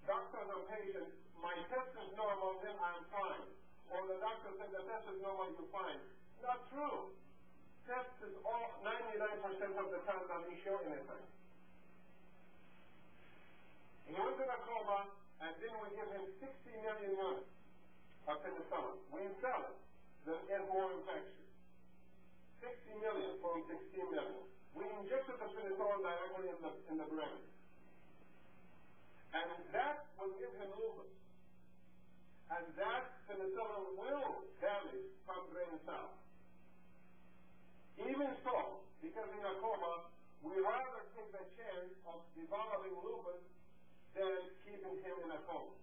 doctors and patients, my test is normal, then I'm fine. Or the doctor said the test is normal, you're fine. Not true. Test is all 99% of the time doesn't show anything. He went in a coma, and then we give him 60 million units of penicillin. We sell it. There is more infection. 60 million from 16 million. We injected the penicillin directly in the brain. And that will give him lupus. And that penicillin will damage some brain cells. Even so, because in a coma, we rather take the chance of developing lupus than keeping him in a coma.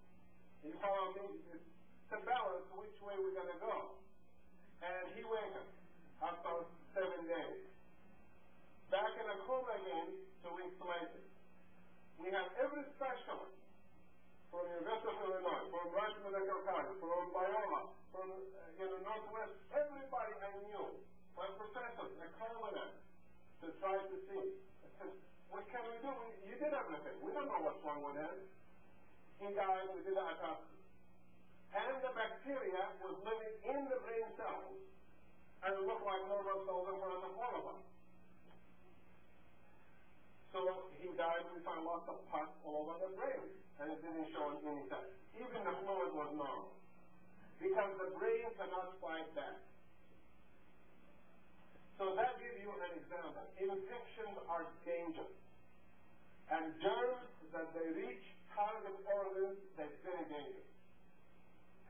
You follow me? It's a balance which way we're going to go. And he wakes up after 7 days. Back in a coma again 2 weeks later. We have every specialist from University of Illinois, from Rush Medical College, from Biola, from Northwest, everybody I knew, my professors, I called them to try to see. I said, what can we do? You did everything. We don't know what's wrong with him. He died, we did an autopsy. And the bacteria was living in the brain cells and it looked like normal cells in front of all of us. So he died, we found lots of pus all over the brain, and it didn't show any test. Even the fluid was normal. Because the brain cannot fight back. So that gives you an example. Infections are dangerous. And germs that they reach target organs, that's very dangerous.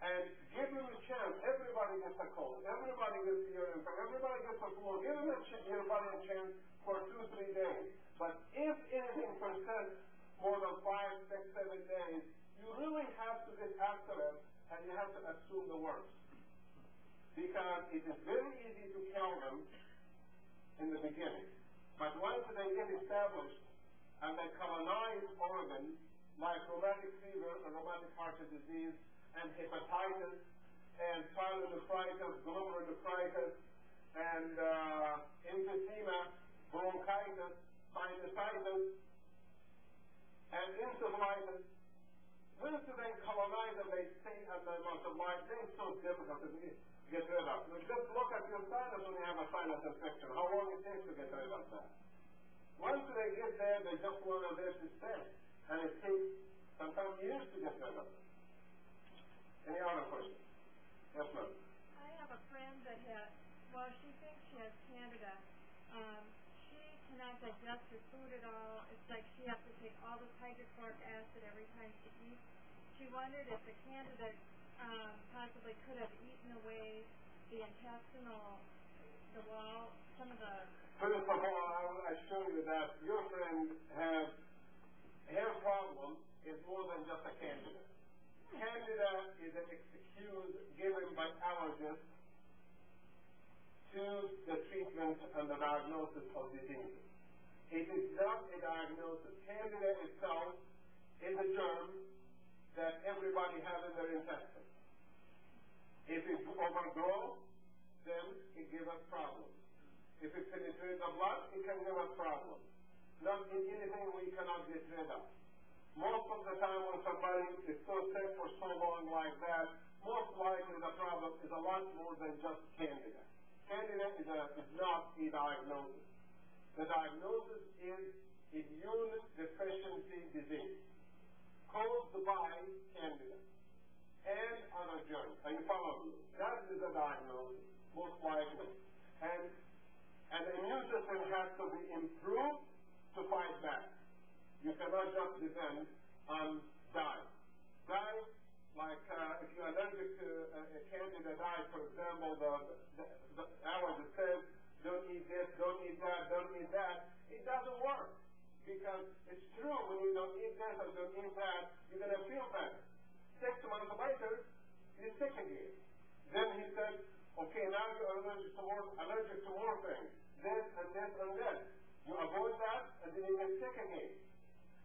And give them a chance. Everybody gets a cold. Everybody gets ear infection. Everybody gets a flu. Give them your body a chance for 2-3 days. But if anything persists more than 5, 6, 7 days, you really have to get after it and you have to assume the worst. Because it is very easy to kill them in the beginning. But once they get established and they colonize organs like rheumatic fever and rheumatic heart disease and hepatitis and pyelonephritis, glomerulonephritis, and emphysema, bronchitis, sinusitis, and encephalitis. Once they colonize and they stay at the amount of life, they're so difficult to get rid of. Just look at your sinus when you have a sinus infection, how long it takes to get rid of that. Once they get there, they just want to there to stay. And it takes sometimes years to get rid of it. Any other questions? Yes, ma'am. I have a friend that she thinks she has Candida. She cannot digest her food at all. It's like she has to take all this hydrochloric acid every time she eats. She wondered if the Candida possibly could have eaten away the intestinal, the wall, some of the... First of all, I will assure you that your friend has her problem is more than just a Candida. Candida is an excuse given by allergists to the treatment and the diagnosis of disease. It is not a diagnosis. Candida itself is a germ that everybody has in their intestines. If it overgrows, then it gives us problems. If it penetrates the blood, it can give us problems. Not in anything we cannot get rid of. Most of the time when somebody is so sick for so long like that, most likely the problem is a lot more than just Candida. Candida is not a diagnosis. The diagnosis is immune deficiency disease caused by Candida and other germs. Are you following me? That is a diagnosis, most likely. And the immune system has to be improved to fight back. You cannot just depend on diet. Diet, like if you're allergic to a Candida diet, for example, the allergist says, don't eat this, don't eat that, don't eat that. It doesn't work. Because it's true, when you don't eat this or don't eat that, you're going to feel better. 6 months later, you're sick again. Then he said, okay, now you're allergic to more things. This and this and this. You avoid that, and then you get sick again.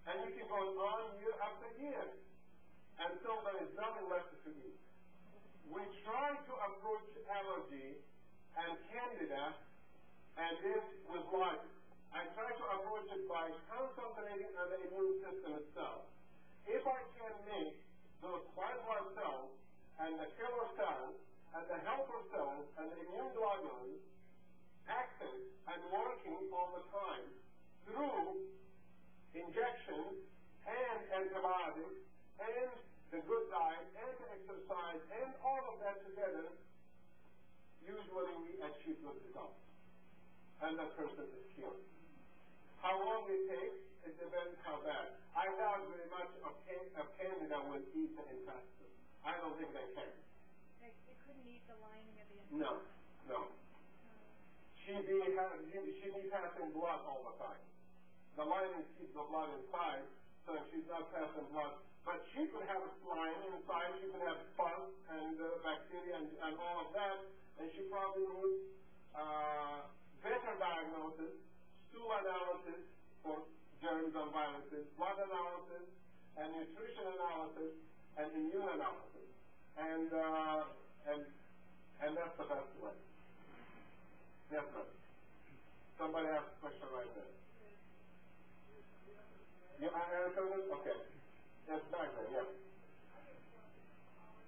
And you keep going on year after year. until there is nothing left to eat. We try to approach allergy and candida and this with logic. I try to approach it by concentrating on the immune system itself. If I can make those white blood cells and the killer cells and the helper cells and the immune globulins active and working all the time through injections and antibiotics and the good diet and the exercise and all of that together, usually we achieve good results. And that person is cured. How long it takes, it depends how bad. I doubt very much of candida will eat the intestine. I don't think they can. They couldn't eat the lining of the intestine? No. She'd be passing blood all the time. The lining keeps the blood inside, so she's not passing blood. But she could have slime inside, she could have pus and bacteria and all of that, and she probably needs better diagnosis, stool analysis for germs and viruses, blood analysis, and nutrition analysis, and immune analysis. And that's the best way. Yes, sir. Somebody asked a question right there. You answered it? Okay. Yes, back there, yes.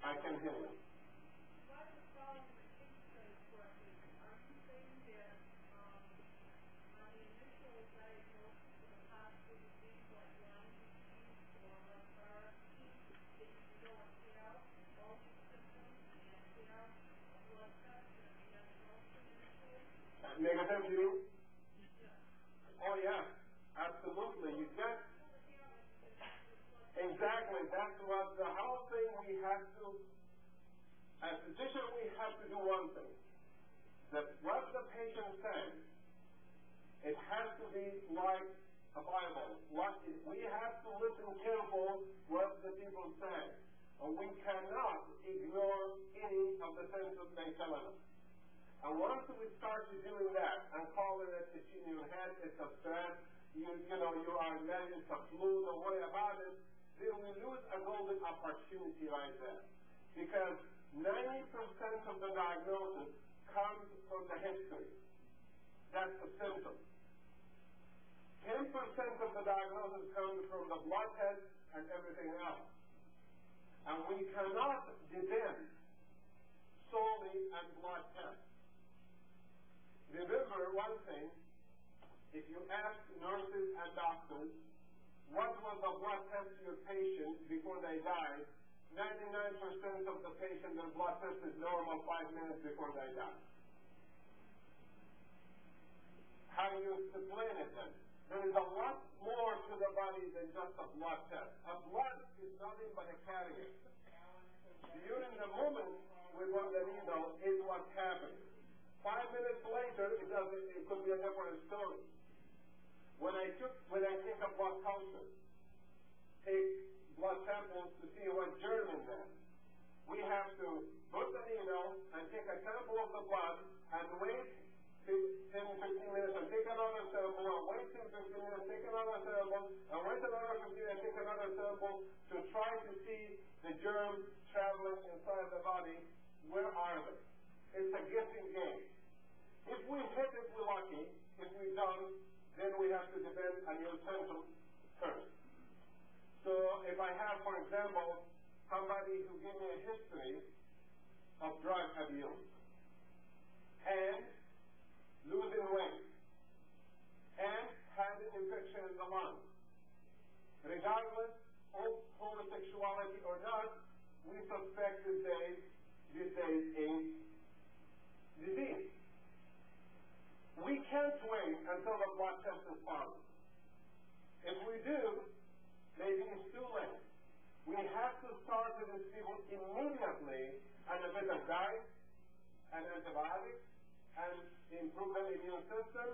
I can hear you. Negative, you mean? Oh, yeah. Absolutely. You get exactly. That's what the whole thing we have to, as a physician, we have to do one thing. That what the patient says, it has to be like a Bible. We have to listen careful what the people say. And we cannot ignore any of the things that they tell us. And once we start doing that and calling it, it's in your head, it's a stress, you are mad, it's a flu, don't worry about it, then we lose a golden opportunity right there. Because 90% of the diagnosis comes from the history. That's the symptom. 10% of the diagnosis comes from the blood test and everything else. And we cannot depend solely on blood tests. Remember one thing, if you ask nurses and doctors, what was the blood test to your patient before they died, 99% of the patient, their blood test is normal 5 minutes before they die. How do you explain it then? There is a lot more to the body than just a blood test. A blood is nothing but a carrier. During the moment we put the needle is what's happening. 5 minutes later, it could be a different story. When I take a blood culture, take blood samples to see what germ is there, we have to put the needle and take a sample of the blood and wait 10, 15 minutes and take another sample and wait 10, 15 minutes, take another sample and wait another 15 minutes and take another sample to try to see the germs traveling inside the body. Where are they? It's a guessing game. If we hit it, we're lucky. If we don't, then we have to depend on your symptoms first. So if I have, for example, somebody who gave me a history of drug abuse and losing weight and had an infection in the lungs, regardless of homosexuality or not, we suspect this is a disease. We can't wait until the blood test is positive. If we do, maybe it's too late. We have to start with these people immediately on a better diet and antibiotics and improve the immune system.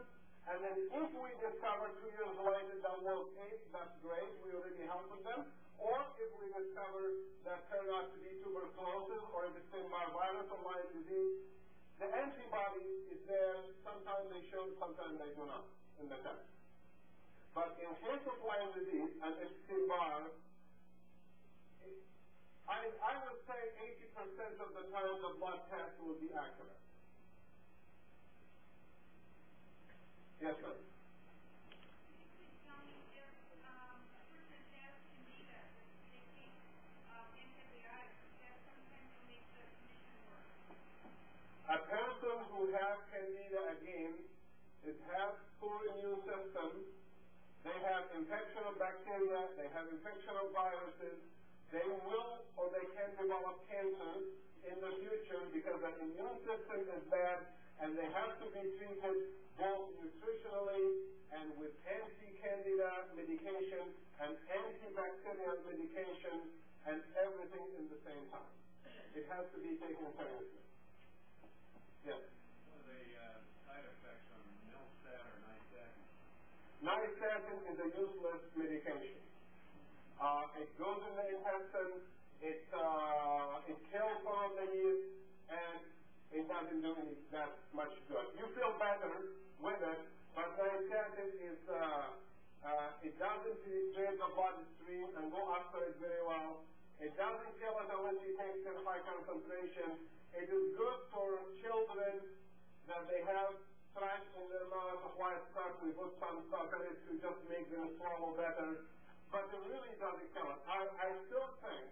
And then if we discover 2 years later that will take, that's great, we already helped them. Or if we discover that turned out to be tuberculosis or Epstein Barr virus or Lyme disease, the antibody is there. Sometimes they show, sometimes they do not in the test. But in case of Lyme disease and Epstein Barr, I would say 80% of the time the blood test will be accurate. Yes, sir. A person who has candida again, it has poor immune system, they have infection of bacteria, they have infection of viruses, they will or they can develop cancer in the future because the immune system is bad and they have to be treated both nutritionally and with anti-candida medication and antibacterial medication and everything in the same time. It has to be taken seriously. Yes. What are the side effects on Milstat or nystatin? Nystatin is a useless medication. It goes in the intestine, it kills some of the yeast, and it doesn't do that much good. You feel better with it, but nystatin is, it doesn't drain the bloodstream and go after it very well. It doesn't kill it unless you take it in high concentration. It is good for children that they have trash in their mouth of white stuff. We put some stuff in it to just make them swallow better. But it really doesn't kill it. I still think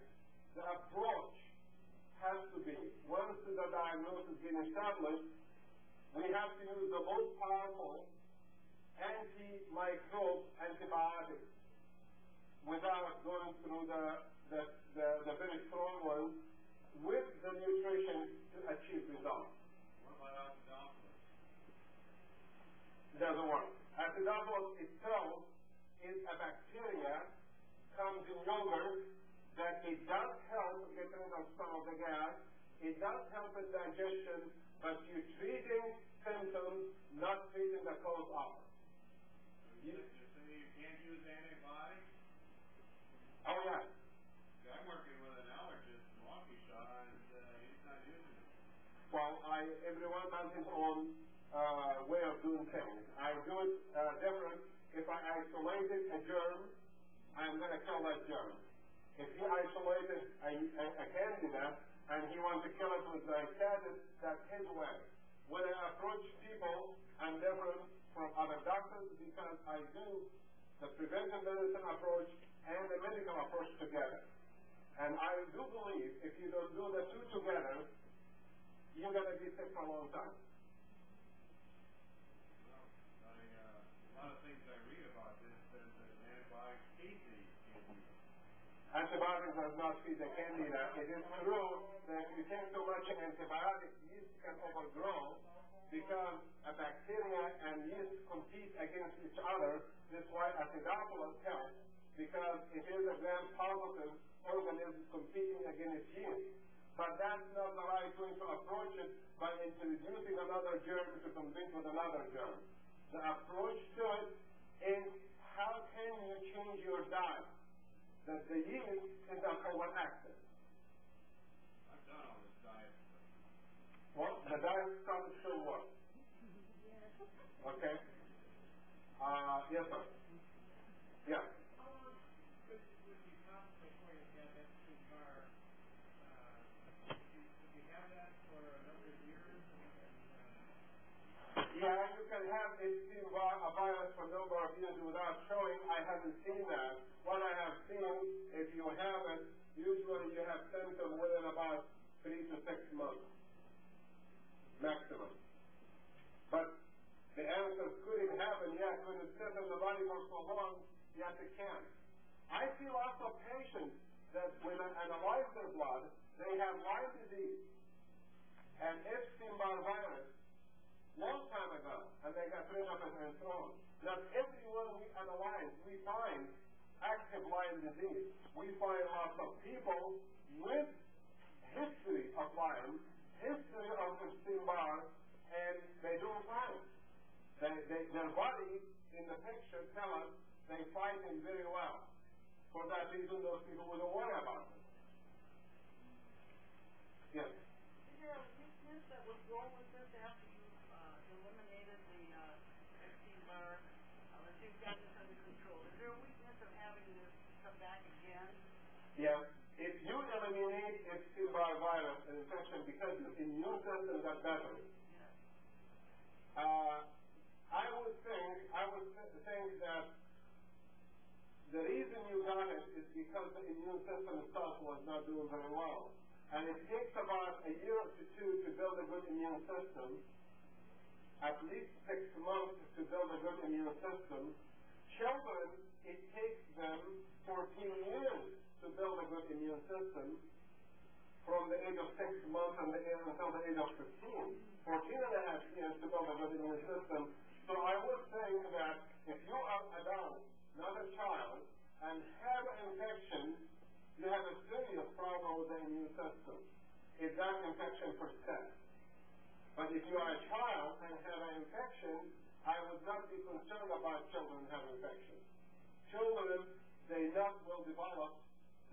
the approach has to be, once the diagnosis has been established, we have to use the most powerful anti-microbe antibiotics without going through the very strong ones with the nutrition to achieve results. What about acidophilus? It doesn't work. Acidophilus itself is a bacteria, comes in yogurt, that it does help get rid of some of the gas, it does help in digestion, but you're treating symptoms, not treating the cause of it. You're saying you can't use antibiotics? Oh, yeah. I'm working with an allergist in Waukesha, and he's not using it. Well, everyone has his own way of doing things. I do it different. If I isolated a germ, I'm going to kill that germ. If he isolated a candida and he wants to kill it with nystatin, that's his way. When I approach people, I'm different from other doctors because I do the preventive medicine approach and the medical approach together. And I do believe if you don't do the two together, you're going to be sick for a long time. Well, a lot of things I read about this says that antibiotics feed the candida. Antibiotics does not feed the candida. It is true that if you take too much antibiotics, yeast can overgrow because a bacteria and yeast compete against each other. This is why acidophilus helps, because it is a gram-positive organism competing against yeast. But that's not the right way to approach it by introducing another germ to compete with another germ. The approach to it is how can you change your diet that the yeast is not overactive. I've done all this diet stuff. Well, the diet stuff is still work. Okay? Yes, sir. Yeah. How long would you talk before you had Epstein Barr? Did you have that for a number of years? Yeah, you can have Epstein Barr a virus for a number of years without showing. I haven't seen that. What I have seen, if you have it, usually you have symptoms within about 3 to 6 months maximum. But the answer, could it happen? Yeah. Could it sit in the body for so long? Yes, it can. I see lots of patients that when I analyze their blood, they have Lyme disease and Epstein Barr virus long time ago, and they got rid of it and so on. Not everyone we analyze, we find active Lyme disease. We find lots of people with history of Lyme, history of Epstein Barr, and they do fine. Their body in the picture tell us they fight him very well. For that reason, those people wouldn't worry about it. Yes? Is there a weakness that would go with this after you've eliminated the Epstein Barr, that you've got this under control? Is there a weakness of having this come back again? Yes. If you eliminate because your immune system got better. I would think that the reason you got it is because the immune system itself was not doing very well. And it takes about a year to two to build a good immune system, at least 6 months to build a good immune system. Children, it takes them 14 years to build a good immune system, from the age of 6 months until the age of 15. 14 and a half years to build a good immune system. So I would think that if you are an adult, not a child, and have an infection, you have a serious problem with the immune system. If that infection persists. But if you are a child and have an infection, I would not be concerned about children having infection. Children, they not will develop.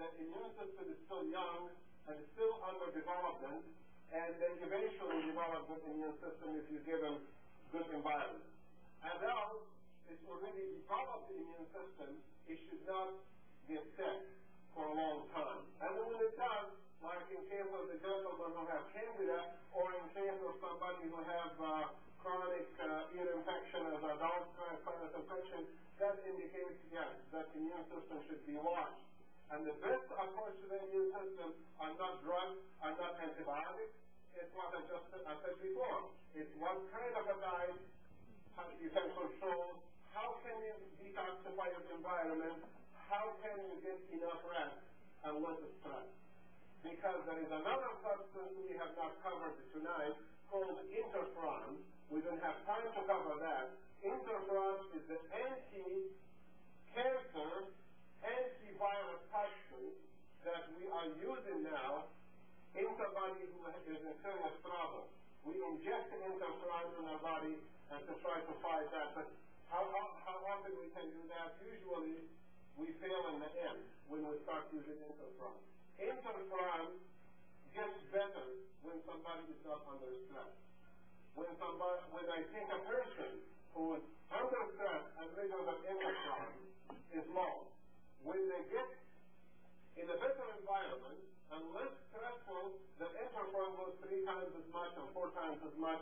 The immune system is still young and still under development, and they eventually develop good immune system if you give them good environment. Adults, it's already developed the immune system, it should not get sick for a long time. And when it does, like in case of the gentleman who have candida, or in case of somebody who have chronic ear infection as adult sinus infection, that indicates, yes, that immune system should be watched. And the best approach to the immune system are not drugs, are not antibiotics. It's what I said before. It's what kind of a diet you can control. How can you detoxify your environment? How can you get enough rest and less stress? Because there is another substance we have not covered tonight called interferon. We don't have time to cover that. Interferon is the anti-cancer, antivirus substance that we are using now in somebody who is in serious trouble. We inject the interferon in our body and to try to fight that. But how often we can do that? Usually we fail in the end when we start using interferon. Interferon gets better when somebody is not under stress. When I think a person who is under stress and measures of interferon is low. When they get in a better environment and less stressful, the interferon goes 3 times as much or 4 times as much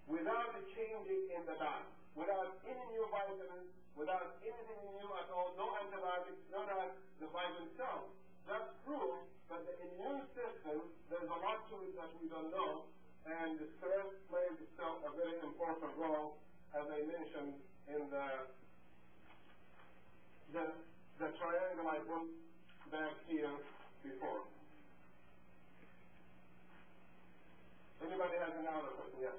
without changing in the diet, without any new vitamins, without anything new at all, no antibiotics, no that, the vitamin cells. That proves that the immune system, there's a lot to it that we don't know, and the stress plays itself a very important role, as I mentioned in the triangle I put back here before. Anybody has another question? Yes.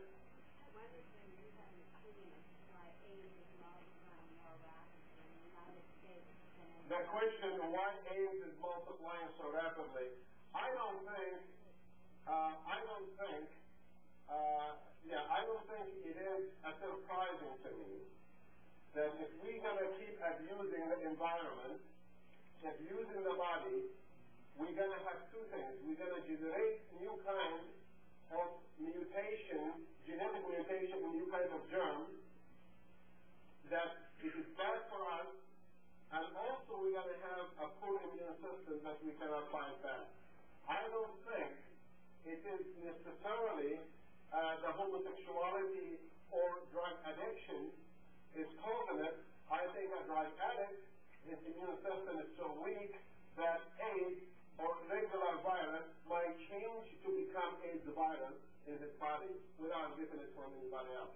The question, why AIDS is multiplying so rapidly? I don't think it is surprising to me that if we're going to keep abusing the environment, abusing the body, we're going to have 2 things. We're going to generate new kinds of mutation, genetic mutation in new kinds of germs that it is bad for us, and also we're going to have a poor immune system that we cannot fight back. I don't think it is necessarily the homosexuality or drug addiction is causing it. I think a drug addict, his immune system is so weak that AIDS or regular virus might change to become AIDS virus in his body without getting it from anybody else.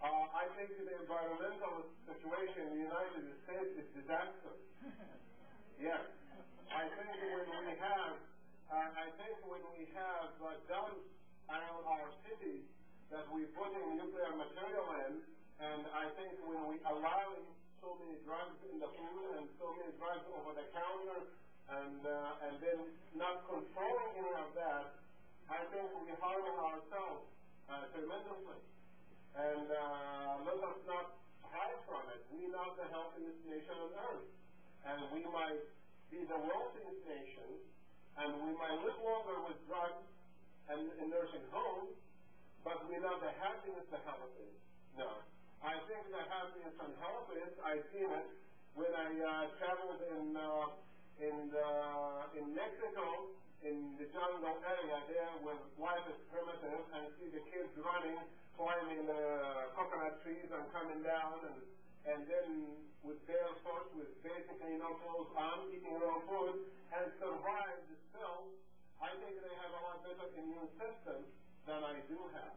I think the environmental situation in the United States is disastrous. Yes. I think when we have dumps around our cities that we put in nuclear material in, and I think when we allow so many drugs in the food and so many drugs over the counter, and then not controlling any of that, I think we're harming ourselves tremendously. And let us not hide from it. We're not the healthiest nation on earth. And we might be the wealthiest nation, and we might live longer with drugs and in nursing homes, but we're not the happiest, the healthiest. No. I think the happiest and healthiest, I've seen it when I traveled in Mexico, in the jungle area there where life is primitive, and see the kids running, climbing the coconut trees and coming down, and then with bare foot, with basically no clothes on, eating raw food, and survived still. I think they have a lot better immune system than I do have.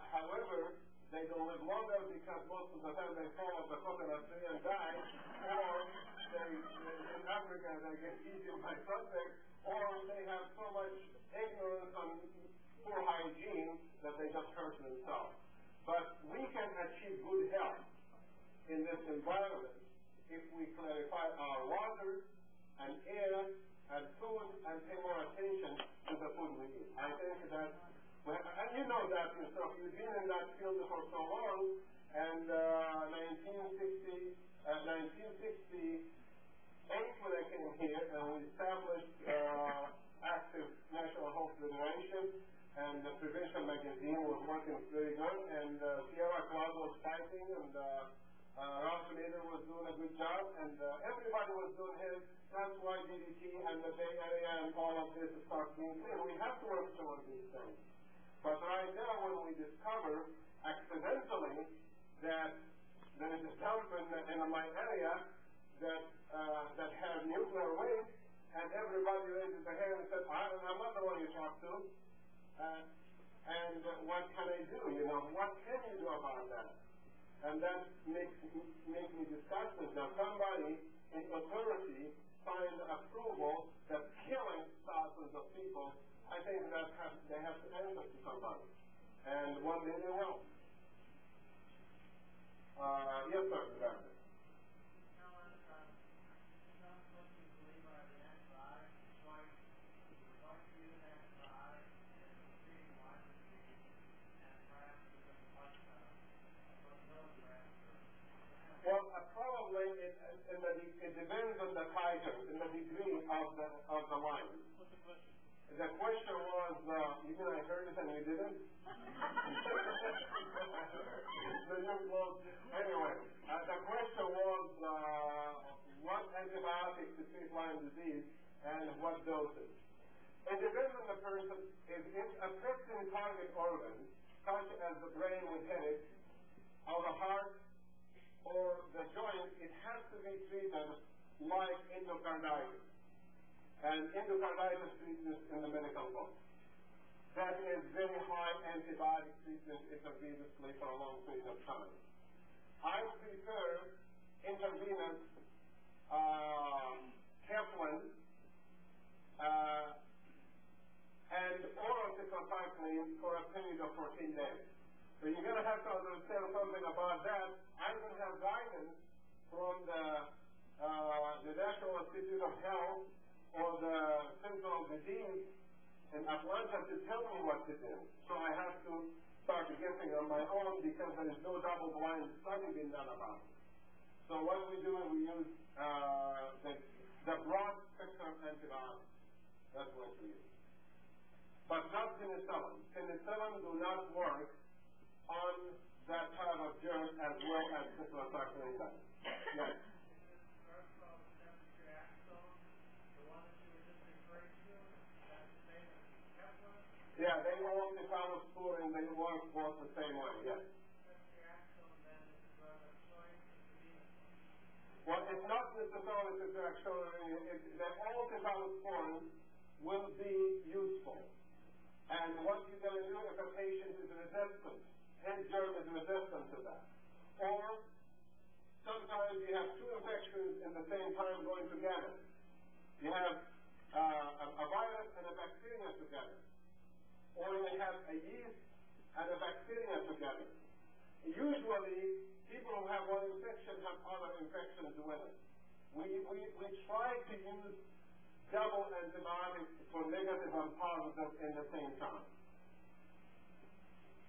However, they don't live longer because most of the time they fall off the coconut tree and die, or in Africa they get eaten by something, or they have so much ignorance and poor hygiene that they just hurt themselves. But we can achieve good health in this environment if we clarify our water and air and food and pay more attention to the food we eat. I think that, and you know that yourself, you've been in that field for so long, and 1968 when I came here, and we established active National Health Federation, and the Prevention Magazine was working very good, and Sierra Club was fighting, and Ralph Nader was doing a good job, and everybody was doing his. That's why DDT and the Bay Area and all of this starts being clear. We have to work toward these things. But right now, when we discover accidentally that there is a dump in my area that has nuclear waste, and everybody raises their hand and says, I'm not the one you talk to. And what can I do? What can you do about that? And that makes me disgusted that somebody in authority signed approval that killing thousands of people. I think that they have to answer to somebody. And one day they will. Yes, sir. Exactly. Well, probably it depends on the title, in the degree of the Lyme. What's the question? The question was, you mean I heard it and you didn't? Anyway, the question was, what antibiotics to treat Lyme disease and what doses? It depends on the person. If it's affecting target organs, such as the brain with headache, or the heart, or the joint, it has to be treated like endocarditis. And endocarditis treatment in the medical book. That is very high antibiotic treatment intravenously for a long period of time. I prefer intravenous Keflin and oral tetracycline for a period of 14 days. So you're going to have to understand something about that. I don't have guidance from the National Institute of Health or the Center of Disease in Atlanta to tell me what to do. So I have to start guessing on my own because there is no double-blind study being done about it. So what we do is we use the broad-spectrum antibiotics. That's what we use. But not penicillin. Penicillin do not work on that type of germ as well as tetracycline does. Yes. Yeah, they all cephalosporin, they work both the same way, yes. Well, it's not necessarily tetracycline. That all cephalosporin will be useful. And what you're going to do if a patient is resistant, his germ is resistant to that. Or sometimes you have two infections in the same time going together. You have a virus and a bacteria together. Or you have a yeast and a bacteria together. Usually, people who have one infection have other infections with it. We try to use double antibiotics for negative and positive in the same time.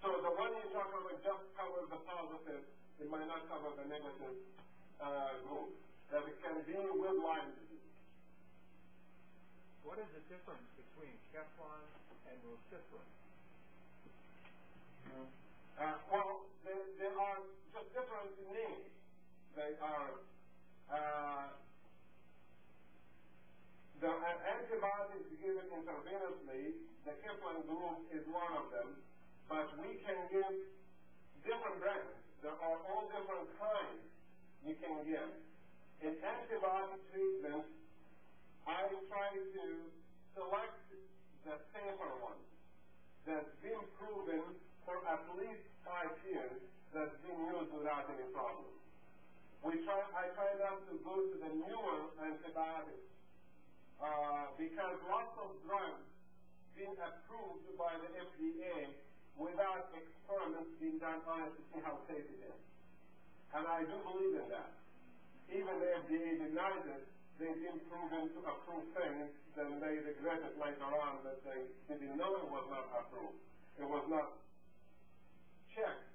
So the one you talk about just covers the positive, it might not cover the negative group. That it can be with Lyme disease. What is the difference between Keflin and Luciferin? Well, there are just different names. They are, the antibiotics given intravenously, the Kipling group is one of them, but we can give different brands. There are all different kinds you can give. In antibiotic treatment, I try to select the safer ones that's been proven for at least 5 years that's been used without any problem. I try not to go to the newer antibiotics because lots of drugs being approved by the FDA without experiments being done on it to see how safe it is. And I do believe in that. Even the FDA denies it, they've been proven to approve things, then they regret it later on that they didn't know it was not approved. It was not checked.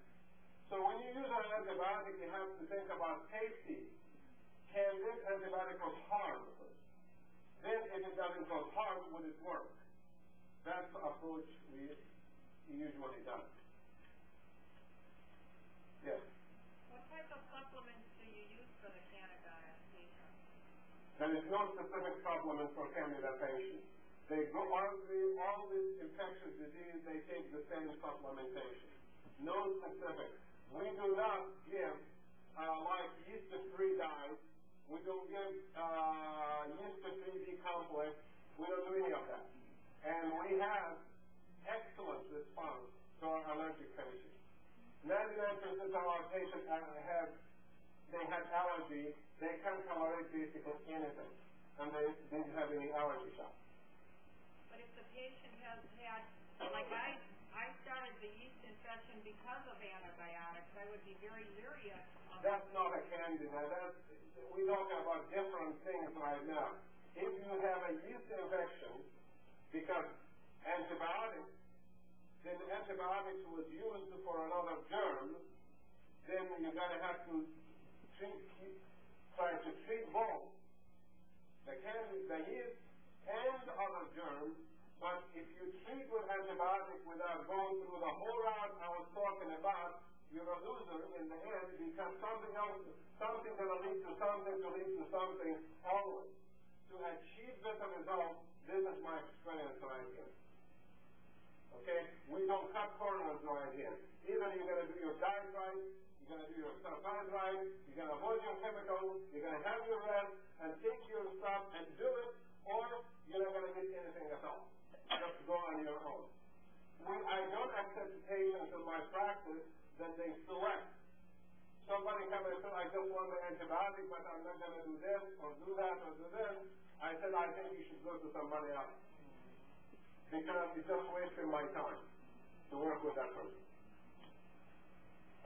So when you use an antibiotic, you have to think about safety. Can this antibiotic cause harm? Then if it doesn't cause harm, would it work? That's the approach we usually done. Yes? What type of supplements do you use for the Candida patients? There is no specific supplement for Candida patients. They go all this infectious disease, they take the same supplementation. No specific. We do not give like yeast-free dyes. We don't give yeast-free D-complex. We don't do any of that. And we have excellent response to our allergic patients. 99% of our patients have allergy. They can tolerate basically anything, and they didn't have any allergy shock. But if the patient has had, like I started the yeast infection because of antibiotics, I would be very leery of. That's not a candida. We're talking about different things right now. If you have a yeast infection because antibiotics, then the antibiotics was used for another germ, then you're going to have to try to treat both the yeast and other germs. But if you treat with antibiotics without going through the whole route I was talking about, you're a loser in the end because something going to lead to something always. To achieve better results, this is my experience right here. Okay? We don't cut corners right here. Either you're going to do your diet right, you're going to do your exercise right, you're going to avoid your chemicals, you're going to have your rest, and take your stuff and do it, or you're not going to get anything at all. Just go on your own. I don't accept patients in my practice that they select. Somebody come and say, I just want the antibiotic, but I'm not going to do this, or do that, or do this. I said, I think you should go to somebody else. Because it's just wasting my time to work with that person.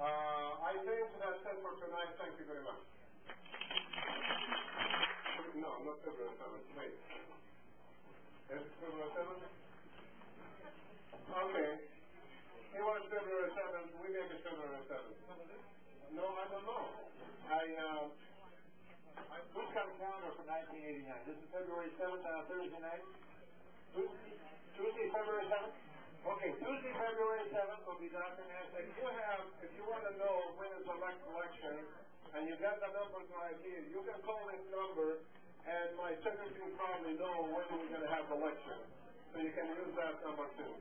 I think that's it for tonight. Thank you very much. No, not February 7th. Wait. Is it February 7th? Okay. He wants February 7th. We make it February 7th. No, I don't know. We've got a calendar from 1989. This is February 7th on a Thursday night. Tuesday, February 7th? Okay, Tuesday, February 7th will be Dr. Nasr. If you want to know when is the next election, and you got the numbers right here, you can call this number, and my secretary will probably know when we're going to have the election. So you can use that number too.